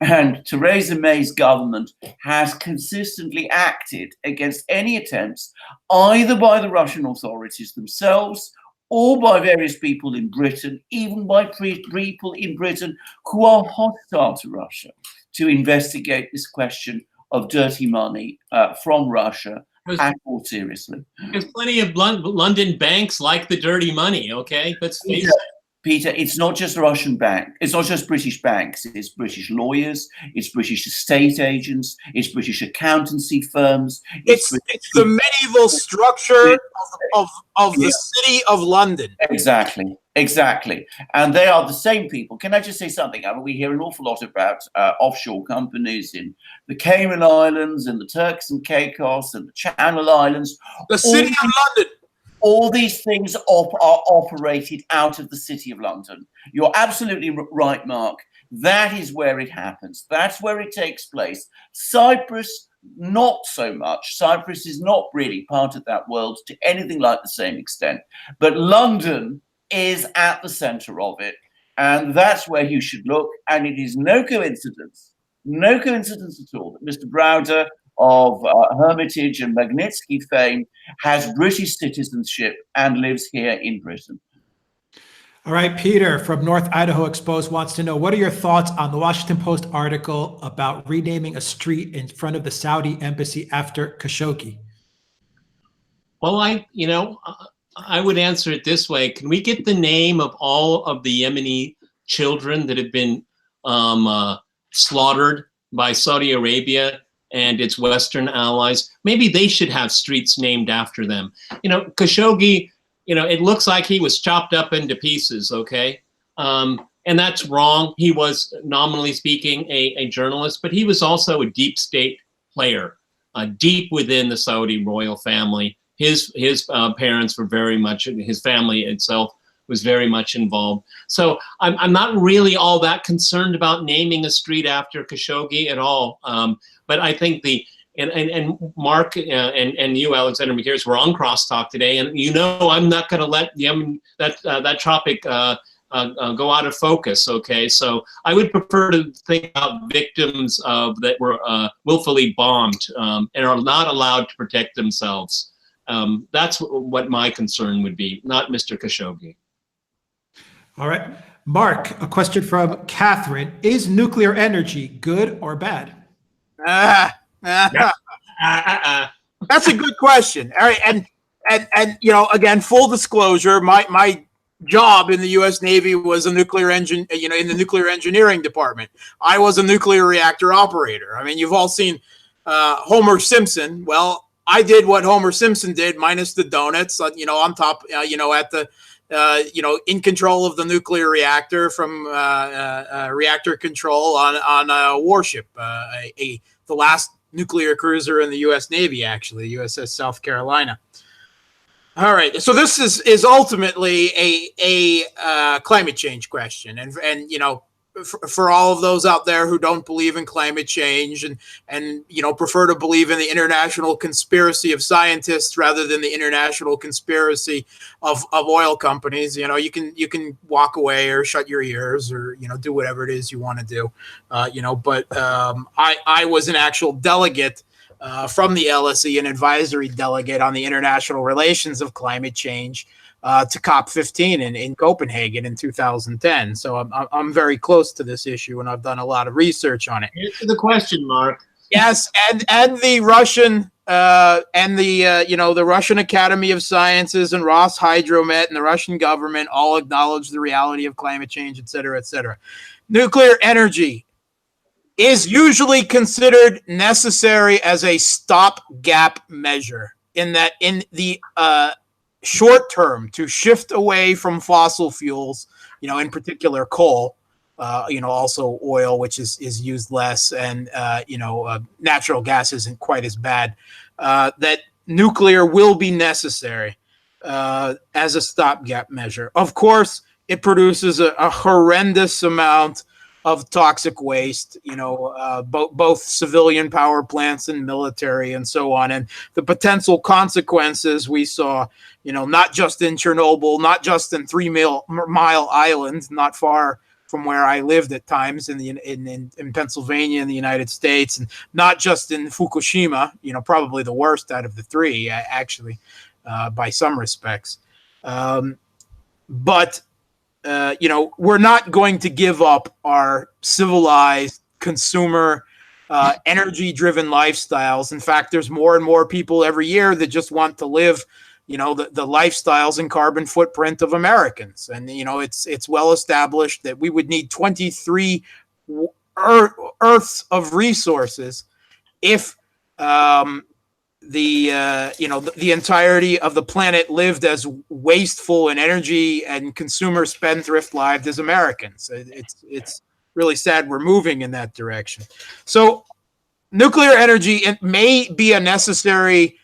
And Theresa May's government has consistently acted against any attempts, either by the Russian authorities themselves or by various people in Britain, even by people in Britain who are hostile to Russia, to investigate this question of dirty money from Russia at all seriously. There's plenty of London banks like the dirty money, okay? Let's face it. Peter, it's not just Russian bank. It's not just British banks. It's British lawyers. It's British estate agents. It's British accountancy firms. It's the medieval structure of the City of London. Exactly. And they are the same people. Can I just say something? I mean, we hear an awful lot about offshore companies in the Cayman Islands and the Turks and Caicos and the Channel Islands. The City of London. All these things are operated out of the City of London. You're absolutely right, Mark. That is where it happens. That's where it takes place. Cyprus, not so much. Cyprus is not really part of that world to anything like the same extent. But London is at the center of it. And that's where you should look. And it is no coincidence at all that Mr. Browder of Hermitage and Magnitsky fame has British citizenship and lives here in Britain. All right, Peter from North Idaho Exposed wants to know, what are your thoughts on the Washington Post article about renaming a street in front of the Saudi embassy after Khashoggi? Well, I would answer it this way. Can we get the name of all of the Yemeni children that have been slaughtered by Saudi Arabia and its Western allies? Maybe they should have streets named after them. Khashoggi, it looks like he was chopped up into pieces, okay? And that's wrong. He was, nominally speaking, a journalist, but he was also a deep state player, deep within the Saudi royal family. His parents were very much, his family itself was very much involved. So I'm not really all that concerned about naming a street after Khashoggi at all. But I think and Mark and you, Alexander Mercouris, were on Crosstalk today, and I'm not going to let that topic go out of focus. Okay, so I would prefer to think about victims that were willfully bombed and are not allowed to protect themselves. That's what my concern would be, not Mr. Khashoggi. All right. Mark, a question from Catherine. Is nuclear energy good or bad? That's a good question. All right. And again, full disclosure, my job in the U.S. Navy was a nuclear engine, in the nuclear engineering department. I was a nuclear reactor operator. I mean, you've all seen Homer Simpson. Well, I did what Homer Simpson did, minus the donuts, on top, at the, in control of the nuclear reactor from reactor control on a warship, the last nuclear cruiser in the U.S. Navy, actually, USS South Carolina. All right, so this is ultimately a climate change question, and for all of those out there who don't believe in climate change and prefer to believe in the international conspiracy of scientists rather than the international conspiracy of oil companies, you can walk away or shut your ears or do whatever it is you want to do, but I was an actual delegate from the LSE, an advisory delegate on the international relations of climate change to COP15 in Copenhagen in 2010. So I'm very close to this issue, and I've done a lot of research on it. Answer the question, Mark. Yes, and the Russian the Russian Academy of Sciences and Roshydromet and the Russian government all acknowledge the reality of climate change, et cetera, et cetera. Nuclear energy is usually considered necessary as a stopgap measure in the short term to shift away from fossil fuels, in particular coal, also oil, which is used less, and natural gas isn't quite as bad, that nuclear will be necessary as a stopgap measure. Of course, it produces a horrendous amount of toxic waste, both civilian power plants and military and so on. And the potential consequences we saw, not just in Chernobyl, not just in 3 Mile Island, not far from where I lived at times in Pennsylvania in the United States, and not just in Fukushima, probably the worst out of the three, actually, by some respects. But we're not going to give up our civilized consumer, energy-driven lifestyles. In fact, there's more and more people every year that just want to live, the lifestyles and carbon footprint of Americans. And, it's well established that we would need 23 Earths of resources if the entirety of the planet lived as wasteful in energy and consumer spendthrift lives as Americans. It's really sad we're moving in that direction. So nuclear energy, it may be a necessary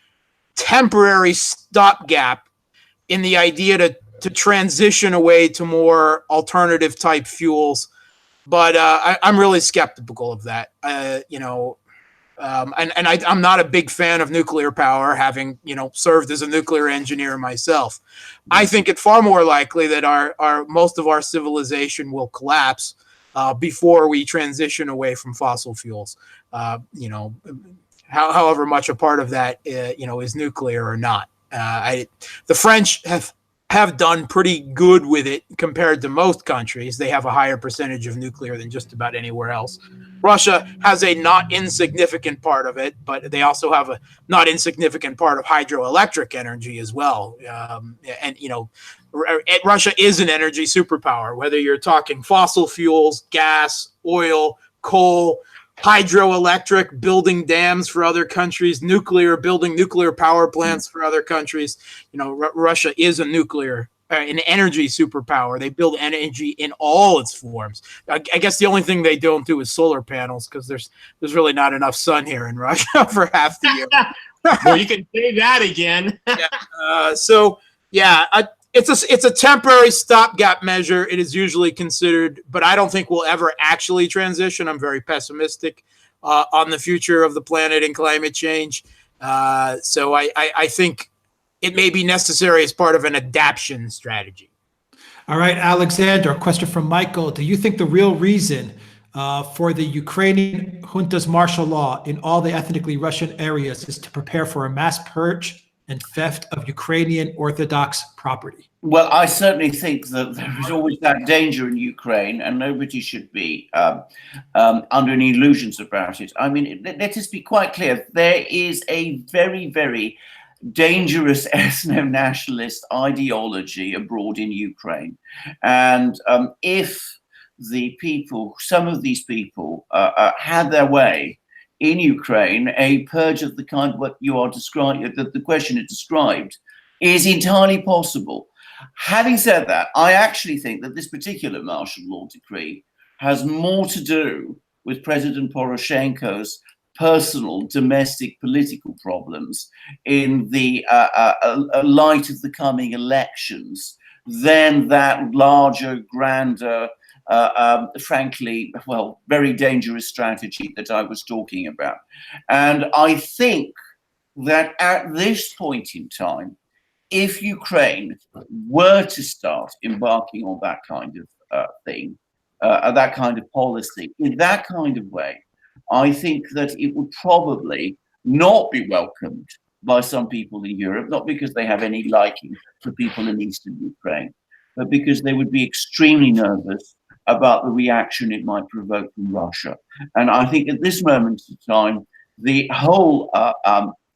temporary stopgap in the idea to transition away to more alternative type fuels, but I'm really skeptical of that. I'm not a big fan of nuclear power, having served as a nuclear engineer myself. I think it's far more likely that our most of our civilization will collapse before we transition away from fossil fuels. However much a part of that is nuclear or not. The French have have done pretty good with it compared to most countries. They have a higher percentage of nuclear than just about anywhere else. Russia has a not insignificant part of it, but they also have a not insignificant part of hydroelectric energy as well. And, you know, Russia is an energy superpower, whether you're talking fossil fuels, gas, oil, coal, hydroelectric, building dams for other countries, nuclear, building nuclear power plants for other countries. You know, Russia is an energy superpower. They build energy in all its forms. I guess the only thing they don't do is solar panels, because there's really not enough sun here in Russia for half the year. Well, you can say that again. It's a temporary stopgap measure. It is usually considered, but I don't think we'll ever actually transition. I'm very pessimistic on the future of the planet and climate change. So I think it may be necessary as part of an adaptation strategy. All right, Alexander, a question from Michael. Do you think the real reason for the Ukrainian junta's martial law in all the ethnically Russian areas is to prepare for a mass purge and theft of Ukrainian Orthodox property? Well, I certainly think that there is always that danger in Ukraine, and nobody should be under any illusions about it. I mean, let us be quite clear. There is a very, very dangerous ethno-nationalist ideology abroad in Ukraine. And if the people, some of these people had their way in Ukraine, a purge of the kind of what you are describing, that the question is described, is entirely possible. Having said that, I actually think that this particular martial law decree has more to do with President Poroshenko's personal domestic political problems in the light of the coming elections than that larger, grander, frankly, well, very dangerous strategy that I was talking about. And I think that at this point in time, if Ukraine were to start embarking on that kind of thing, that kind of policy, in that kind of way, I think that it would probably not be welcomed by some people in Europe, not because they have any liking for people in eastern Ukraine, but because they would be extremely nervous about the reaction it might provoke from Russia. And I think at this moment in time, the whole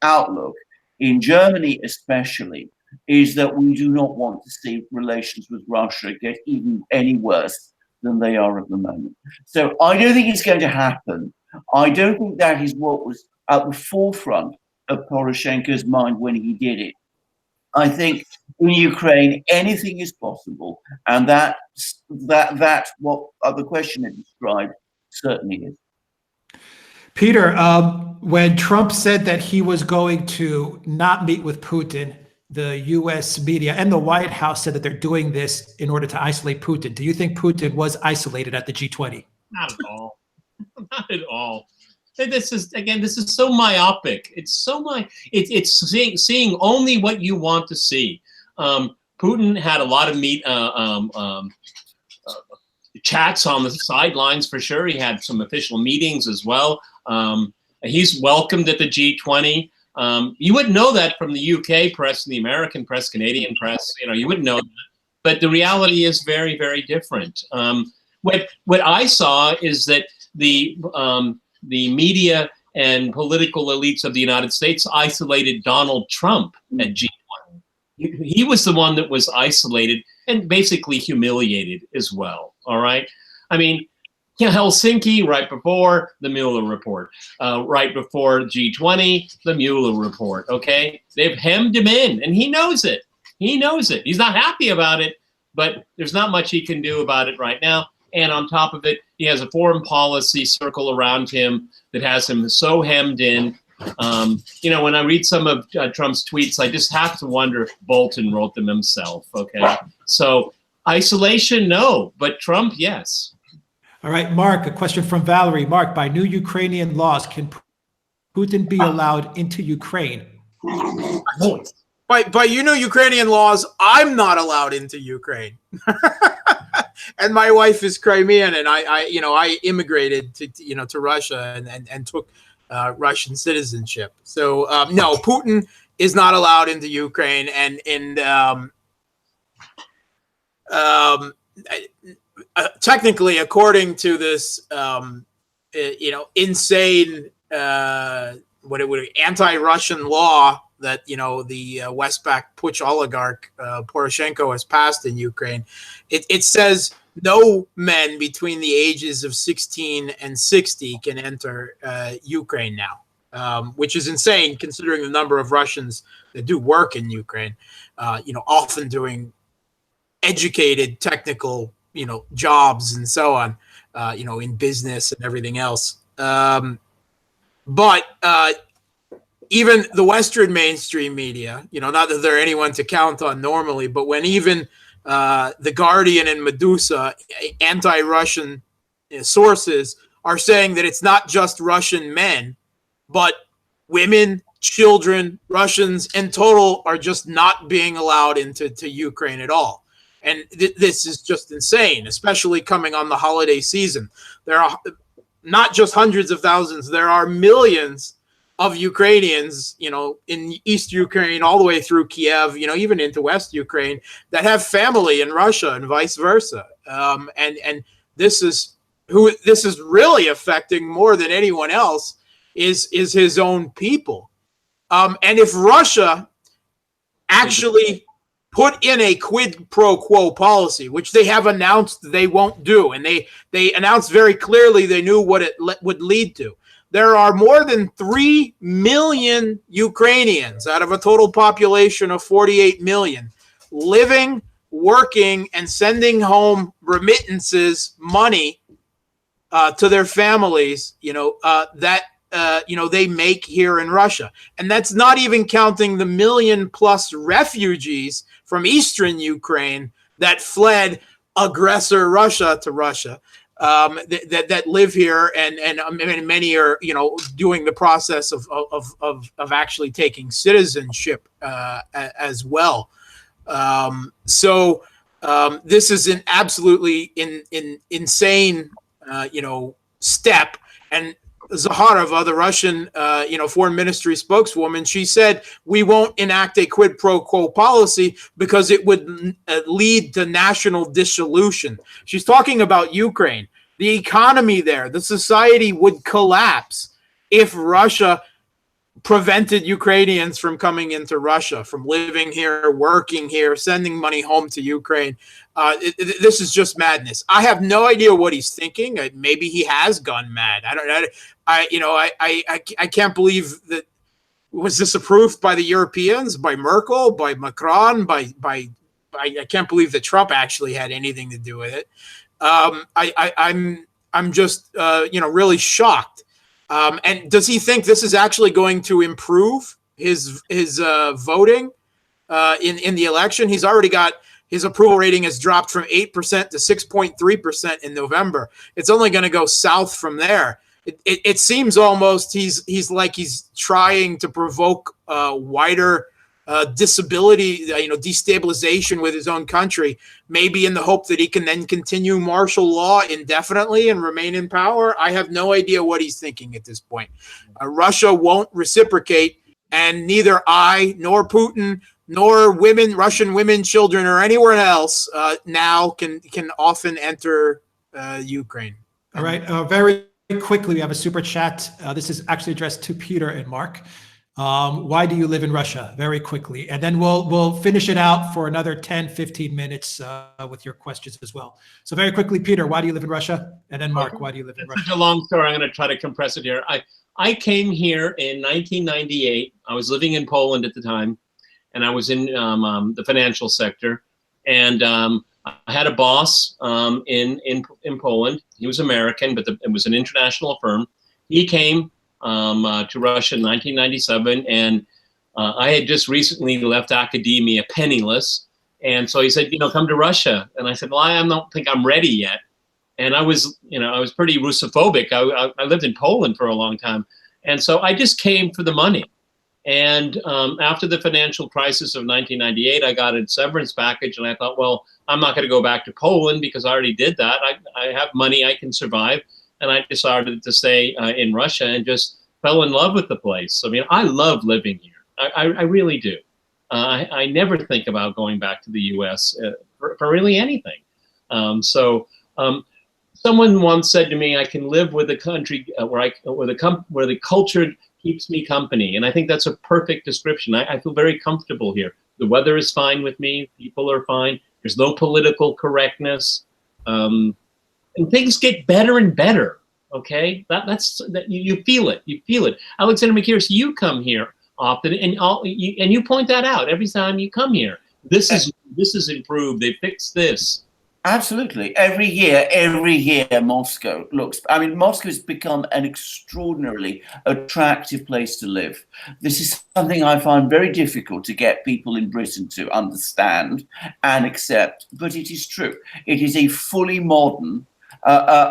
outlook in Germany especially is that we do not want to see relations with Russia get even any worse than they are at the moment. So I don't think it's going to happen. I don't think that is what was at the forefront of Poroshenko's mind when he did it. I think in Ukraine anything is possible, and that what the question had described certainly is. Peter, when Trump said that he was going to not meet with Putin, the U.S. media and the White House said that they're doing this in order to isolate Putin. Do you think Putin was isolated at the G20? Not at all. Not at all. This is so myopic. It's seeing only what you want to see. Putin had a lot of chats on the sidelines for sure. He had some official meetings as well. He's welcomed at the G20. You wouldn't know that from the UK press and the American press, Canadian press. You wouldn't know that. But the reality is very, very different. What I saw is that the media and political elites of the United States isolated Donald Trump at G20. He was the one that was isolated and basically humiliated as well. All right. I mean, Helsinki right before the Mueller report, right before G20, the Mueller report. Okay. They've hemmed him in and he knows it. He knows it. He's not happy about it, but there's not much he can do about it right now. And on top of it, he has a foreign policy circle around him that has him so hemmed in. When I read some of Trump's tweets, I just have to wonder if Bolton wrote them himself. Okay. So isolation, no, but Trump, yes. All right, Mark, a question from Valerie. Mark, by new Ukrainian laws, can Putin be allowed into Ukraine? By Ukrainian laws, I'm not allowed into Ukraine. And my wife is Crimean, and I immigrated to Russia and took Russian citizenship. So no, Putin is not allowed into Ukraine, and technically, according to this, insane, anti-Russian law that, the Westpac putsch oligarch Poroshenko has passed in Ukraine, it says no men between the ages of 16 and 60 can enter Ukraine now, which is insane considering the number of Russians that do work in Ukraine, often doing educated, technical, jobs and so on, in business and everything else. But even the Western mainstream media, not that they're anyone to count on normally, but when even The Guardian and Medusa, anti-Russian sources, are saying that it's not just Russian men, but women, children, Russians in total are just not being allowed into Ukraine at all. And this is just insane, especially coming on the holiday season. There are not just hundreds of thousands, there are millions of Ukrainians, in East Ukraine, all the way through Kiev, even into West Ukraine, that have family in Russia and vice versa. And this is who this is really affecting more than anyone else is his own people. And if Russia actually put in a quid pro quo policy, which they have announced they won't do, and they announced very clearly they knew what it would lead to. There are more than 3 million Ukrainians out of a total population of 48 million living, working, and sending home remittances, money to their families, that they make here in Russia. And that's not even counting the 1 million plus refugees from Eastern Ukraine that fled aggressor Russia to Russia. That live here, and many are doing the process of actually taking citizenship as well. So this is an absolutely insane step. And Zaharova, the Russian foreign ministry spokeswoman, she said we won't enact a quid pro quo policy because it would lead to national dissolution. She's talking about Ukraine. The economy there, the society would collapse if Russia prevented Ukrainians from coming into Russia, from living here, working here, sending money home to Ukraine. This is just madness. I have no idea what he's thinking. Maybe he has gone mad. I can't believe that. Was this approved by the Europeans, by Merkel, by Macron, I can't believe that Trump actually had anything to do with it. I'm just really shocked. And does he think this is actually going to improve his voting in the election? He's already got his approval rating has dropped from 8% to 6.3% in November. It's only going to go south from there. It seems almost he's trying to provoke wider disability, destabilization with his own country, maybe in the hope that he can then continue martial law indefinitely and remain in power. I have no idea what he's thinking at this point. Russia won't reciprocate, and neither I nor Putin nor Russian women, children, or anyone else now can often enter Ukraine. All right. Very quickly, we have a super chat. This is actually addressed to Peter and Mark. Why do you live in Russia? Very quickly. And then we'll finish it out for another 10, 15 minutes with your questions as well. So very quickly, Peter, why do you live in Russia? And then Mark, why do you live in Russia? It's such a long story. I'm going to try to compress it here. I came here in 1998. I was living in Poland at the time, and I was in the financial sector. And I had a boss in Poland. He was American, but it was an international firm. He came to Russia in 1997, and I had just recently left academia penniless, and so he said, come to Russia, and I said, well, I don't think I'm ready yet, and I was pretty Russophobic. I lived in Poland for a long time, and so I just came for the money, and after the financial crisis of 1998, I got a severance package, and I thought, well, I'm not going to go back to Poland because I already did that. I have money, I can survive. And I decided to stay in Russia and just fell in love with the place. I mean, I love living here. I really do. I never think about going back to the U.S. For really anything. Someone once said to me, "I can live with a country where the culture keeps me company," and I think that's a perfect description. I feel very comfortable here. The weather is fine with me. People are fine. There's no political correctness, and things get better and better. Okay, that's you feel it. You feel it. Alexander Mercouris, you come here often, and you point that out every time you come here. This is improved. They fixed this. Absolutely. Every year, Moscow looks, Moscow has become an extraordinarily attractive place to live. This is something I find very difficult to get people in Britain to understand and accept, but it is true. It is a fully modern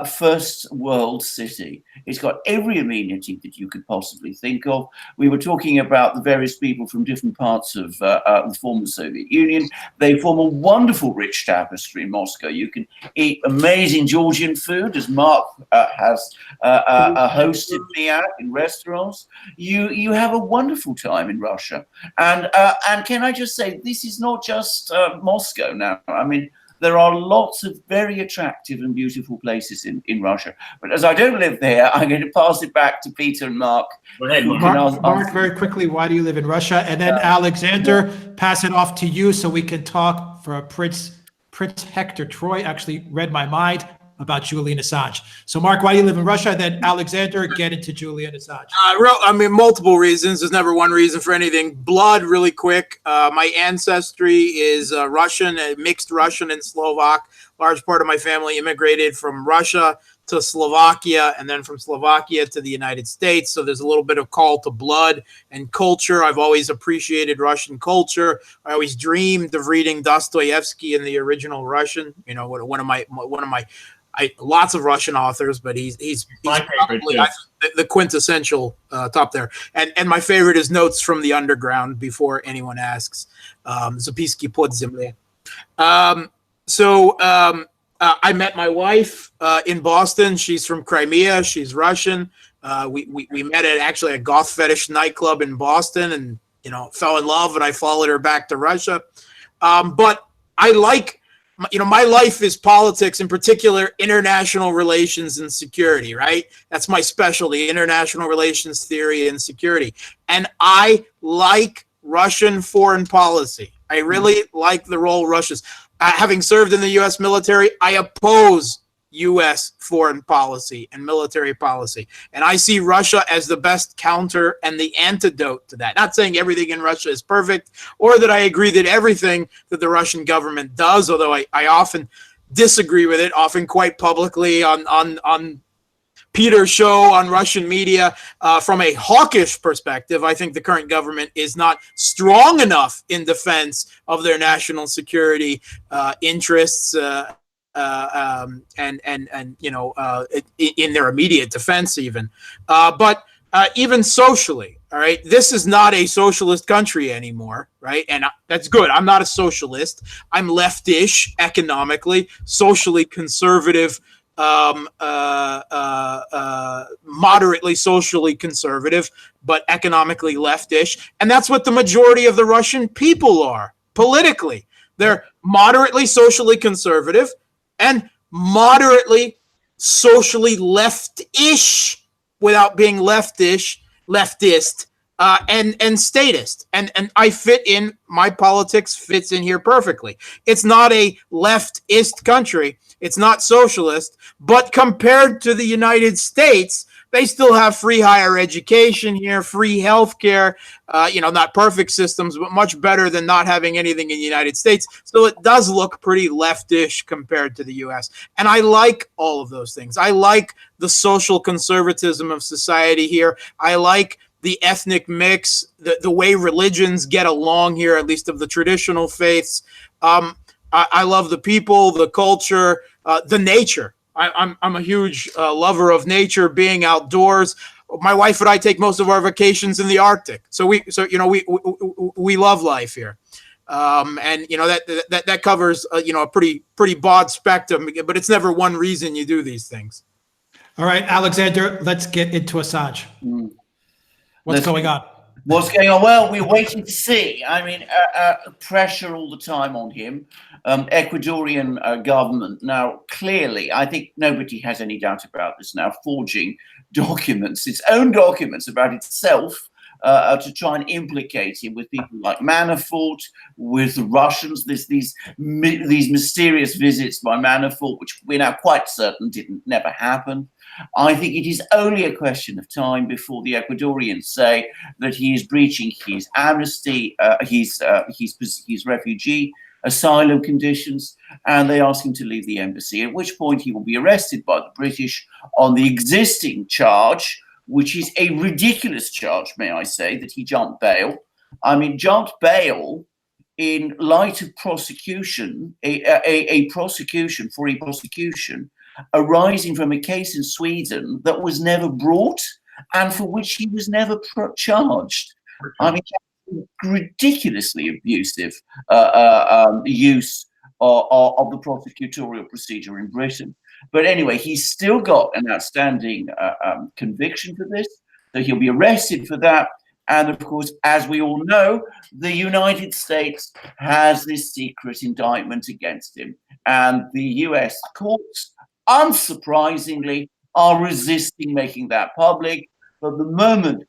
first world city. It's got every amenity that you could possibly think of. We were talking about the various people from different parts of the former Soviet Union. They form a wonderful rich tapestry in Moscow. You can eat amazing Georgian food, as Mark has hosted me at in restaurants. You have a wonderful time in Russia. And can I just say, this is not just Moscow now. There are lots of very attractive and beautiful places in Russia. But as I don't live there, I'm going to pass it back to Peter and Mark. Go ahead, Mark, very quickly, why do you live in Russia? And then Alexander, pass it off to you so we can talk for Prince Hector Troy actually read my mind about Julian Assange. So Mark, why do you live in Russia? Then Alexander, get into Julian Assange. Multiple reasons. There's never one reason for anything. Blood, really quick. My ancestry is Russian, mixed Russian and Slovak. Large part of my family immigrated from Russia to Slovakia, and then from Slovakia to the United States. So there's a little bit of call to blood and culture. I've always appreciated Russian culture. I always dreamed of reading Dostoevsky in the original Russian. One of my lots of Russian authors, but he's my probably the quintessential top there. And my favorite is Notes from the Underground, before anyone asks. Zapiski pod zemlye. I met my wife in Boston. She's from Crimea. She's Russian. We met at actually a goth fetish nightclub in Boston, and fell in love, and I followed her back to Russia. But I like, my life is politics, in particular international relations and security, right? That's my specialty, international relations theory and security. And I like Russian foreign policy. I really like the role Russia's. Having served in the U.S. military, I oppose U.S. foreign policy and military policy. And I see Russia as the best counter and the antidote to that. Not saying everything in Russia is perfect, or that I agree that everything that the Russian government does, although I often disagree with it, often quite publicly on Peter's show, on Russian media. From a hawkish perspective, I think the current government is not strong enough in defense of their national security interests in their immediate defense even. But even socially, all right, this is not a socialist country anymore, right? And that's good. I'm not a socialist. I'm leftish economically, socially conservative, moderately socially conservative, but economically leftish. And that's what the majority of the Russian people are politically. They're moderately socially conservative and moderately socially leftish without being leftist, and statist. And I fit in, my politics fits in here perfectly. It's not a leftist country. It's not socialist, but compared to the United States, they still have free higher education here, free healthcare, not perfect systems, but much better than not having anything in the United States. So it does look pretty leftish compared to the US. And I like all of those things. I like the social conservatism of society here. I like the ethnic mix, the way religions get along here, at least of the traditional faiths. I love the people, the culture, the nature. I'm a huge lover of nature, being outdoors. My wife and I take most of our vacations in the Arctic, so we love life here, and that covers a pretty broad spectrum. But it's never one reason you do these things. All right, Alexander, let's get into Assange. What's going on? What's going on? Well, we're waiting to see. I mean, pressure all the time on him. Ecuadorian government now, clearly, I think nobody has any doubt about this now, forging documents, its own documents about itself, to try and implicate him with people like Manafort, with the Russians. There's these mysterious visits by Manafort, which we're now quite certain never happened. I think it is only a question of time before the Ecuadorians say that he is breaching his amnesty, his refugee asylum conditions, and they ask him to leave the embassy, at which point he will be arrested by the British on the existing charge, which is a ridiculous charge, may I say, that he jumped bail. I mean, jumped bail in light of prosecution, a prosecution arising from a case in Sweden that was never brought and for which he was never charged. I mean, ridiculously abusive use of the prosecutorial procedure in Britain. But anyway, he's still got an outstanding conviction for this, so he'll be arrested for that. And of course, as we all know, the United States has this secret indictment against him, and the US courts, unsurprisingly, are resisting making that public. But the moment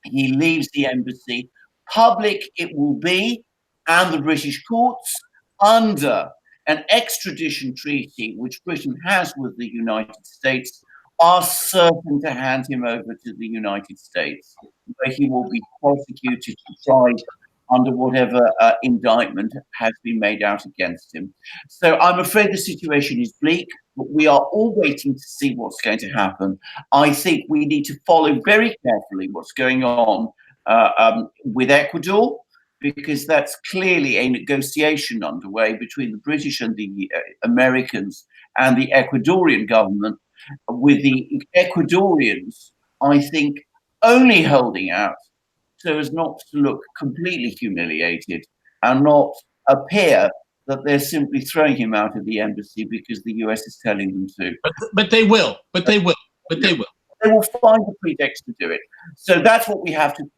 he leaves the embassy, public it will be, and the British courts, under an extradition treaty which Britain has with the United States, are certain to hand him over to the United States, where he will be prosecuted and tried under whatever indictment has been made out against him. So I'm afraid the situation is bleak, but we are all waiting to see what's going to happen. I think we need to follow very carefully what's going on with Ecuador, because that's clearly a negotiation underway between the British and the Americans and the Ecuadorian government, with the Ecuadorians, I think, only holding out so as not to look completely humiliated and not appear that they're simply throwing him out of the embassy because the US is telling them to. But they will. But they will. They will find a pretext to do it. So that's what we have to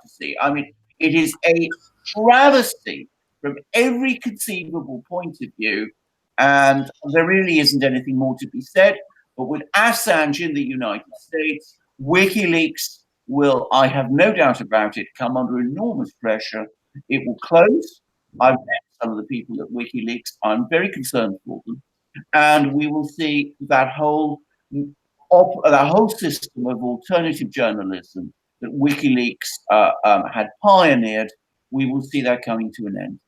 see. I mean, it is a travesty from every conceivable point of view, and there really isn't anything more to be said. But with Assange in the United States, WikiLeaks will, I have no doubt about it, come under enormous pressure. It will close. I've met some of the people at WikiLeaks. I'm very concerned for them. And we will see that whole system of alternative journalism that WikiLeaks had pioneered, we will see that coming to an end.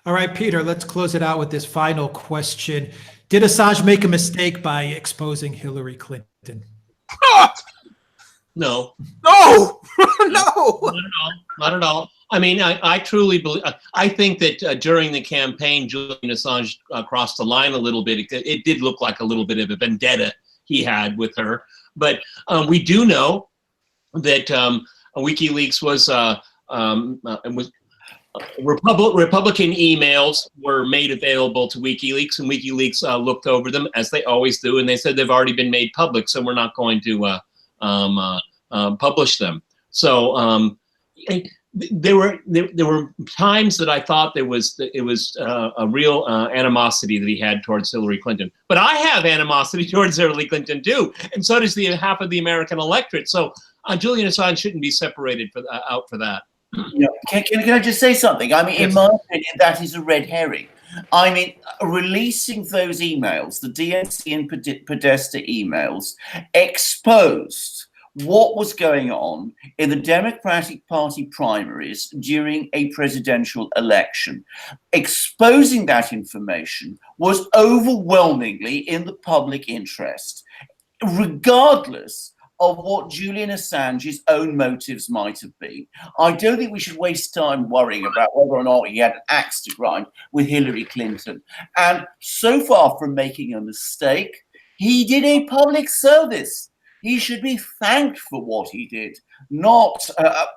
All right, Peter, let's close it out with this final question. Did Assange make a mistake by exposing Hillary Clinton? No. No, No. Not at all. I mean, I truly believe, I think that during the campaign, Julian Assange crossed the line a little bit. It did look like a little bit of a vendetta he had with her. But we do know that WikiLeaks was Republican emails were made available to WikiLeaks, and WikiLeaks looked over them, as they always do, and they said they've already been made public, so we're not going to publish them. So there were times that I thought it was a real animosity that he had towards Hillary Clinton. But I have animosity towards Hillary Clinton too, and so does the half of the American electorate. So Julian Assange shouldn't be separated out for that. Yeah. Can I just say something? I mean, yes. In my opinion, that is a red herring. I mean, releasing those emails, the DNC and Podesta emails, exposed what was going on in the Democratic Party primaries during a presidential election. Exposing that information was overwhelmingly in the public interest, regardless of what Julian Assange's own motives might have been. I don't think we should waste time worrying about whether or not he had an axe to grind with Hillary Clinton. And so far from making a mistake, he did a public service. He should be thanked for what he did, not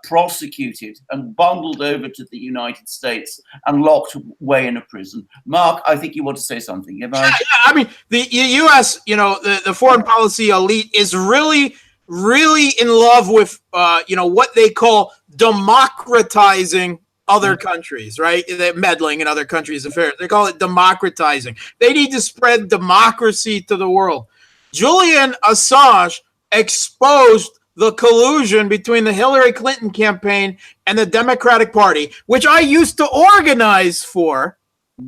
prosecuted and bundled over to the United States and locked away in a prison. Mark, I think you want to say something. Yeah, I mean, the U.S., the foreign policy elite is really in love with, what they call democratizing other countries, right? They're meddling in other countries' affairs. They call it democratizing. They need to spread democracy to the world. Julian Assange exposed the collusion between the Hillary Clinton campaign and the Democratic Party, which I used to organize for,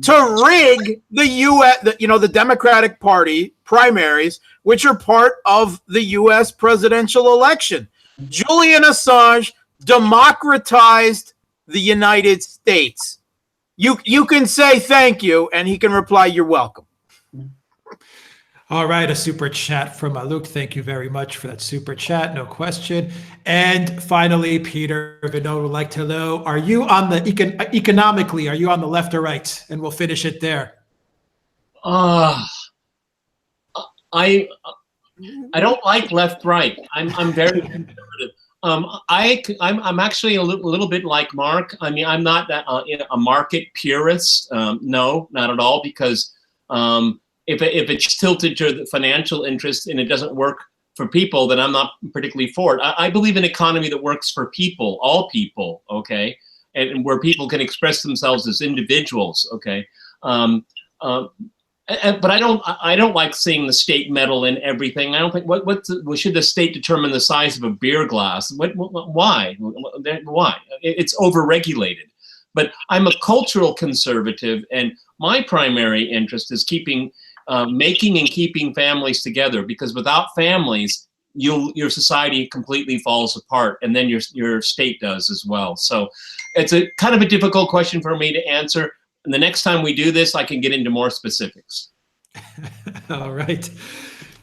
to rig the the Democratic Party primaries, which are part of the U.S. presidential election. Julian Assange democratized the United States. You can say thank you, and he can reply, "You're welcome." All right, a super chat from Luke. Thank you very much for that super chat. No question. And finally, Peter Vinod would like to know: are you on the economically? Are you on the left or right? And we'll finish it there. I don't like left-right. I'm very conservative. I'm actually a little bit like Mark. I mean, I'm not that a market purist. No, not at all. Because if it's tilted to the financial interest and it doesn't work for people, then I'm not particularly for it. I believe in an economy that works for people, all people, okay, and where people can express themselves as individuals, okay. But I don't like seeing the state meddle in everything. I don't think should the state determine the size of a beer glass? Why? Why? It's overregulated. But I'm a cultural conservative, and my primary interest is making and keeping families together, because without families, your society completely falls apart, and then your state does as well. So it's a kind of a difficult question for me to answer. And the next time we do this, I can get into more specifics. All right.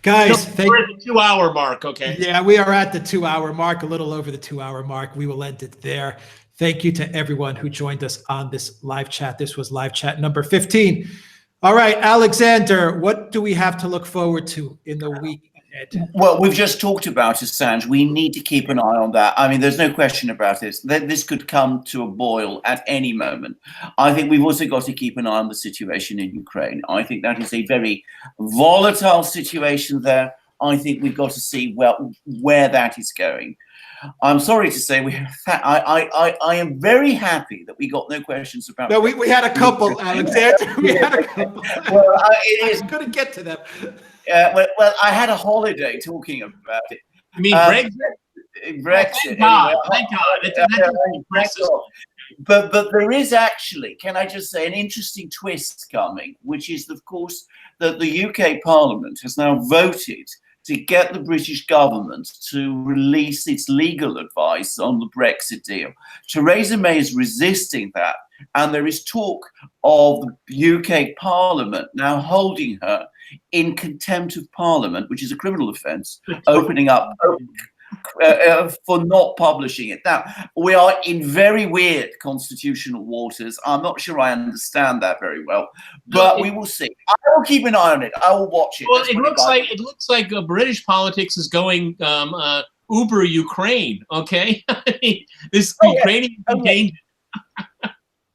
Guys, we're at the 2-hour mark, okay? Yeah, we are at the 2-hour mark, a little over the 2-hour mark. We will end it there. Thank you to everyone who joined us on this live chat. This was live chat number 15. All right, Alexander, what do we have to look forward to in the week ahead? Well, we've just talked about Assange. We need to keep an eye on that. I mean, there's no question about this. This could come to a boil at any moment. I think we've also got to keep an eye on the situation in Ukraine. I think that is a very volatile situation there. I think we've got to see where that is going. I'm sorry to say I am very happy that we got no questions about. No, we had a couple, Alexander. We had a couple. Well, I couldn't get to them. Well, I had a holiday talking about it. I mean, Brexit. Thank God. That's impressive. But there is actually, can I just say, an interesting twist coming, which is, of course, that the UK Parliament has now voted to get the British government to release its legal advice on the Brexit deal. Theresa May is resisting that, and there is talk of the UK Parliament now holding her in contempt of Parliament, which is a criminal offence, opening up for not publishing it. Now, we are in very weird constitutional waters. I'm not sure I understand that very well, but we will see. I will keep an eye on it. I will watch it. Well, it looks like British politics is going uber Ukraine. Okay, I mean, this Ukrainian danger.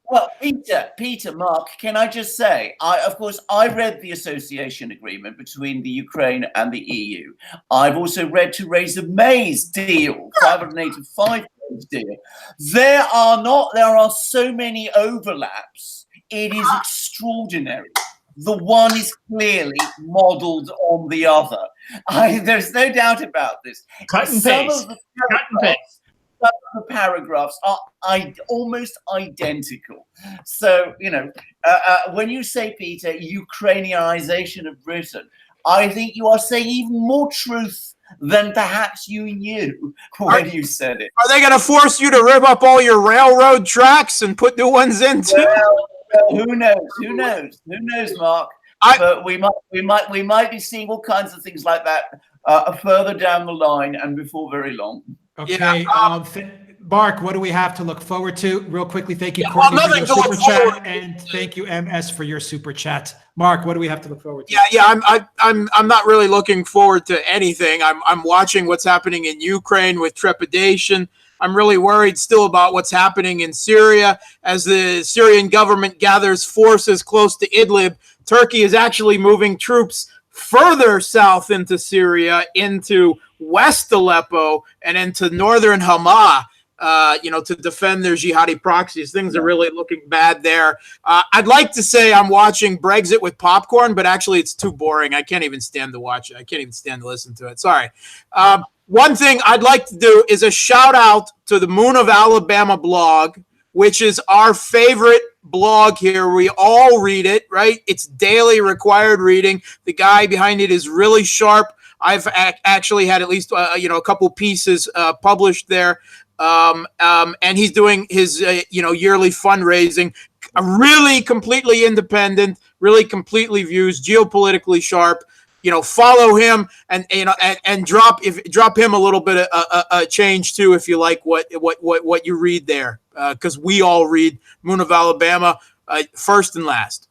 Well, Peter, Mark, can I just say, of course, I read the association agreement between the Ukraine and the EU. I've also read Theresa May's deal, 585 deal. There are so many overlaps. It is extraordinary. The one is clearly modelled on the other. There's no doubt about this. Cut and paste. Some of the paragraphs are almost identical. So, when you say, Peter, Ukrainianization of Britain, I think you are saying even more truth than perhaps you knew when you said it. Are they going to force you to rip up all your railroad tracks and put new ones in too? Well, who knows? Who knows, Mark? But we might be seeing all kinds of things like that further down the line and before very long. Okay, Mark, what do we have to look forward to? Real quickly, thank you, Courtney, for your super chat, and thank you, MS, for your super chat. Mark, what do we have to look forward to? Yeah, I'm not really looking forward to anything. I'm watching what's happening in Ukraine with trepidation. I'm really worried still about what's happening in Syria as the Syrian government gathers forces close to Idlib. Turkey is actually moving troops further south into Syria, into West Aleppo, and into northern Hama. to defend their jihadi proxies. Things are really looking bad there. I'd like to say I'm watching Brexit with popcorn, but actually it's too boring. I can't even stand to watch it. I can't even stand to listen to it. Sorry. One thing I'd like to do is a shout out to the Moon of Alabama blog, which is our favorite blog here. We all read it, right? It's daily required reading. The guy behind it is really sharp. I've actually had at least a couple pieces published there, and he's doing his yearly fundraising. Really completely independent, really completely views, geopolitically sharp. Follow him and drop him a little bit of change too if you like what you read there, because we all read Moon of Alabama first and last.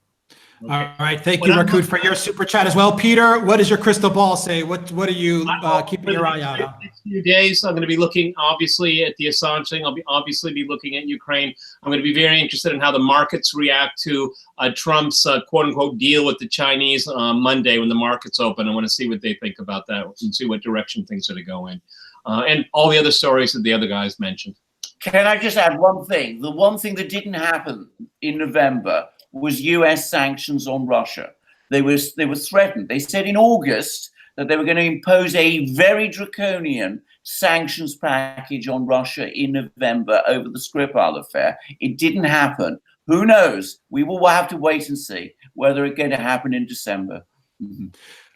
Okay. All right, thank you, Mercouris, for your super chat as well. Peter, what does your crystal ball say? What are you keeping your eye out on? Next few days, I'm going to be looking obviously at the Assange thing. I'll be looking at Ukraine. I'm going to be very interested in how the markets react to Trump's quote unquote deal with the Chinese on Monday when the markets open. I want to see what they think about that and see what direction things are to go in, and all the other stories that the other guys mentioned. Can I just add one thing? The one thing that didn't happen in November was US sanctions on Russia. They were threatened. They said in August that they were going to impose a very draconian sanctions package on Russia in November over the Skripal affair. It didn't happen. Who knows? We will have to wait and see whether it's going to happen in December. Mm-hmm.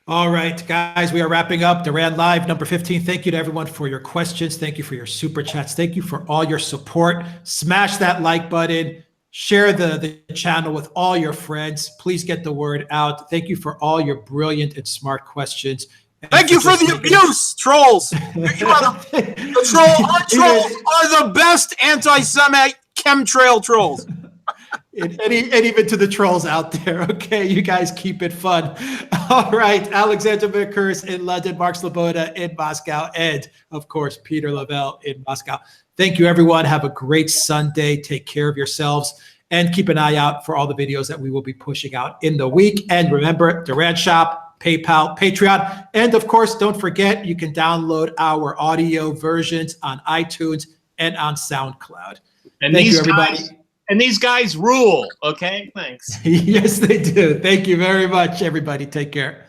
All right, guys, we are wrapping up Duran Live number 15. Thank you to everyone for your questions. Thank you for your super chats. Thank you for all your support. Smash that like button. Share the channel with all your friends. Please get the word out. Thank you for all your brilliant and smart questions. And thank you for the abuse, trolls. Our trolls are the best anti-Semite chemtrail trolls. And even to the trolls out there. Okay, you guys keep it fun. All right, Alexander Mercouris in London, Mark Sleboda in Moscow, and of course, Peter Lavelle in Moscow. Thank you, everyone. Have a great Sunday. Take care of yourselves and keep an eye out for all the videos that we will be pushing out in the week. And remember, Duran Shop, PayPal, Patreon. And of course, don't forget, you can download our audio versions on iTunes and on Soundcloud. And thank you, everybody. And these guys rule, okay? Thanks. Yes, they do. Thank you very much, everybody. Take care.